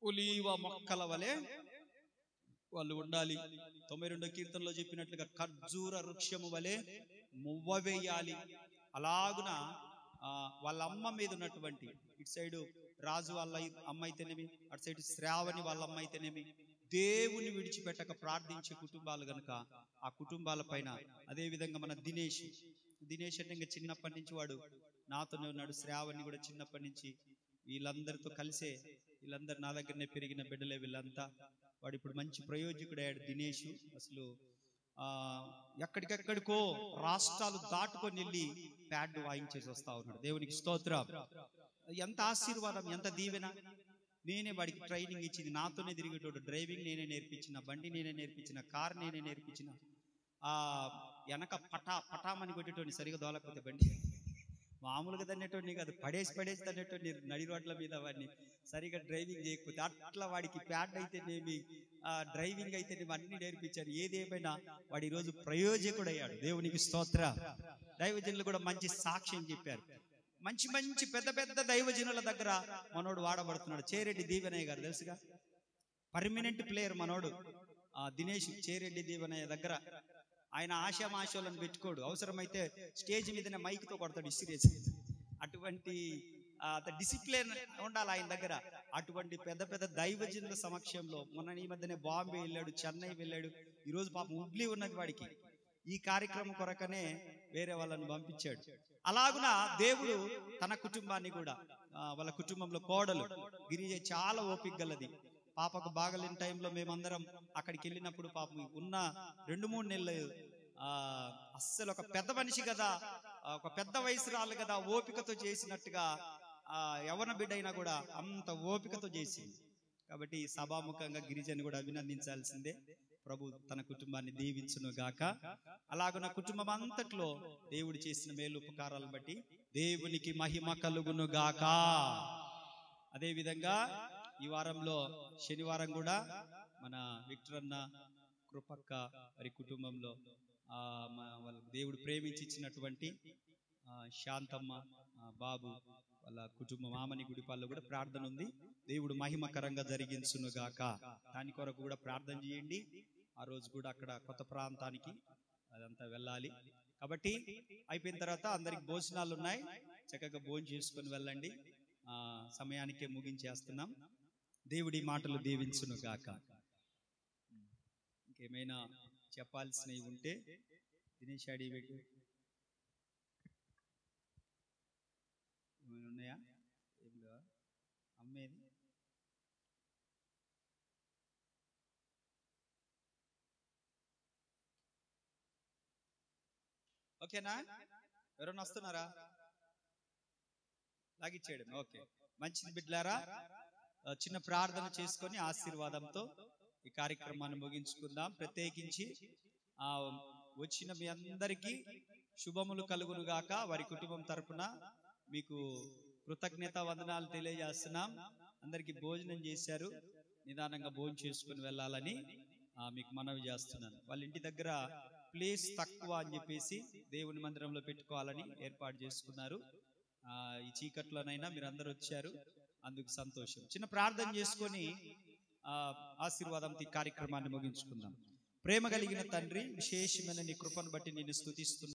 ఒలీవ మొక్కల వలె వాళ్ళు ఉండాలి. 92వ కీర్తనలో చెప్పినట్లుగా ఖర్జూర వృక్షము వలె మువ్వ వేయాలి. అలాగున వాళ్ళ అమ్మ మీద ఉన్నటువంటి, ఇటు సైడు రాజు వాళ్ళ అమ్మ అయితేనేమి, అటు సైడు శ్రావణి వాళ్ళ అమ్మ అయితేనేమి, దేవుని విడిచిపెట్టక ప్రార్థించే కుటుంబాలు గనుక ఆ కుటుంబాల పైన, అదేవిధంగా మన దినేష్ అంటే ఇంకా చిన్నప్పటి నుంచి వాడు నాతోనే ఉన్నాడు. శ్రావణి కూడా చిన్నప్పటి నుంచి వీళ్ళందరితో కలిసే, వీళ్ళందరూ నా దగ్గరనే పెరిగిన బిడ్డలే వీళ్ళంతా. వాడు ఇప్పుడు మంచి ప్రయోజకుడు అయ్యాడు దినేష్. అసలు ఎక్కడికెక్కడికో రాష్ట్రాలు దాటుకొని వెళ్ళి ప్యాడ్ వాయించేసి వస్తా ఉన్నాడు. దేవునికి స్తోత్రం. ఎంత ఆశీర్వాదం, ఎంత దీవెన. నేనే వాడికి ట్రైనింగ్ ఇచ్చింది, నాతోనే తిరిగేటోడు. డ్రైవింగ్ నేనే నేర్పించిన, బండి నేనే నేర్పించిన, కార్ నేనే నేర్పించిన. వెనక పటామని కొట్టేటోడిని, సరిగా దోలకపోతే బండి మామూలుగా తన్నేటోడిని కాదు, పడేసి తన్నేటోడిని నడి రోడ్ల మీద. వాడిని సరిగా డ్రైవింగ్ చేయకపోతే అట్లా వాడికి ప్యాడ్ అయితేనేమి, డ్రైవింగ్ అయితేనేమి అన్ని నేర్పించాను. ఏదేమైనా వాడు ఈరోజు ప్రయోజకుడయ్యాడు. దేవునికి స్తోత్ర. దైవజనులు కూడా మంచి సాక్ష్యం చెప్పారు. మంచి పెద్ద దైవజనుల దగ్గర మనోడు వాడబడుతున్నాడు. చేరెడ్డి దీవెనయ్య గారు తెలుసుగా, పర్మనెంట్ ప్లేయర్ మనోడు. దినేష్ చేరెడ్డి దీవెనయ్య దగ్గర ఆయన ఆశామాషలను పెట్టుకోడు. అవసరమైతే స్టేజ్ మీదనే మైక్తో కొడతాడు ఇసిరేసి. అటువంటి డిసిప్లిన్ ఉండాలి ఆయన దగ్గర. అటువంటి పెద్ద దైవజనుల సమక్షంలో మొన్న ఈ మధ్యనే బాంబే వెళ్ళాడు, చెన్నై వెళ్ళాడు. ఈరోజు పాపం హుబ్లీ ఉన్నది వాడికి. ఈ కార్యక్రమం కొరకనే వేరే వాళ్ళని పంపించాడు. అలాగున దేవుడు తన కుటుంబాన్ని కూడా వాళ్ళ కుటుంబంలో కోడలు గిరిజ చాలా ఓపిక గలది. పాపకు బాగలేని టైంలో మేమందరం అక్కడికి వెళ్ళినప్పుడు పాపం ఉన్న 2-3 నెలలు అస్సలు ఒక పెద్ద మనిషి కదా, ఒక పెద్ద వయసురాలు కదా, ఓపికతో చేసినట్టుగా యవ్వన బిడ్డ అయినా కూడా అంత ఓపికతో చేసింది. కాబట్టి సభాముఖంగా గిరిజను కూడా అభినందించాల్సిందే. ప్రభు తన కుటుంబాన్ని దీవించును గాక. అలాగున కుటుంబం అంతట్లో దేవుడు చేసిన మేలు ఉపకారాలను బట్టి దేవునికి మహిమ కలుగును గాక. అదే విధంగా ఈ వారంలో శనివారం కూడా మన విక్టర్ అన్న, కృపక్క వారి కుటుంబంలో వాళ్ళ దేవుడు ప్రేమించి ఇచ్చినటువంటి శాంతమ్మ, బాబు వాళ్ళ కుటుంబం ఆమని గుడిపాల్లో కూడా ప్రార్థన ఉంది. దేవుడు మహిమకరంగా జరిగించును గాక. దాని కొరకు కూడా ప్రార్థన చేయండి. ఆ రోజు కూడా అక్కడ కొత్త ప్రాంతానికి అదంతా వెళ్ళాలి. కాబట్టి అయిపోయిన తర్వాత అందరికి భోజనాలు ఉన్నాయి, చక్కగా భోజనం చేసుకొని వెళ్ళండి. సమయానికే ముగించేస్తున్నాం. దేవుడి మాటలు దీవించును గాక. ఇంకేమైనా చెప్పాల్సినవి ఉంటే దినేష్ అడిగి పెట్టు. ఏమైనా ఉన్నాయా? ఏం లేవా? అమ్మేది ఓకేనా? ఎవరైనా వస్తున్నారా? లాగిచ్చేయడం. ఓకే, మంచిది బిడ్డలారా. చిన్న ప్రార్థన చేసుకొని ఆశీర్వాదంతో ఈ కార్యక్రమాన్ని ముగించుకుందాం. ప్రత్యేకించి వచ్చిన మీ అందరికీ శుభములు కలుగును గాక. వారి కుటుంబం తరపున మీకు కృతజ్ఞత వందనాలు తెలియజేస్తున్నాం. అందరికీ భోజనం చేశారు, నిదానంగా భోజనం చేసుకుని వెళ్ళాలని మీకు మనవి చేస్తున్నాను. వాళ్ళ ఇంటి దగ్గర ప్లేస్ తక్కువ అని చెప్పేసి దేవుని మందిరంలో పెట్టుకోవాలని ఏర్పాటు చేసుకున్నారు. ఈ చీకట్లోనైనా మీరు అందరూ వచ్చారు, అందుకు సంతోషం. చిన్న ప్రార్థన చేసుకొని ఆశీర్వాదంతో ఈ కార్యక్రమాన్ని ముగించుకుందాం. ప్రేమ కలిగిన తండ్రి, విశేషమైన నీ కృపను బట్టి నేను స్తుతిస్తున్నాను.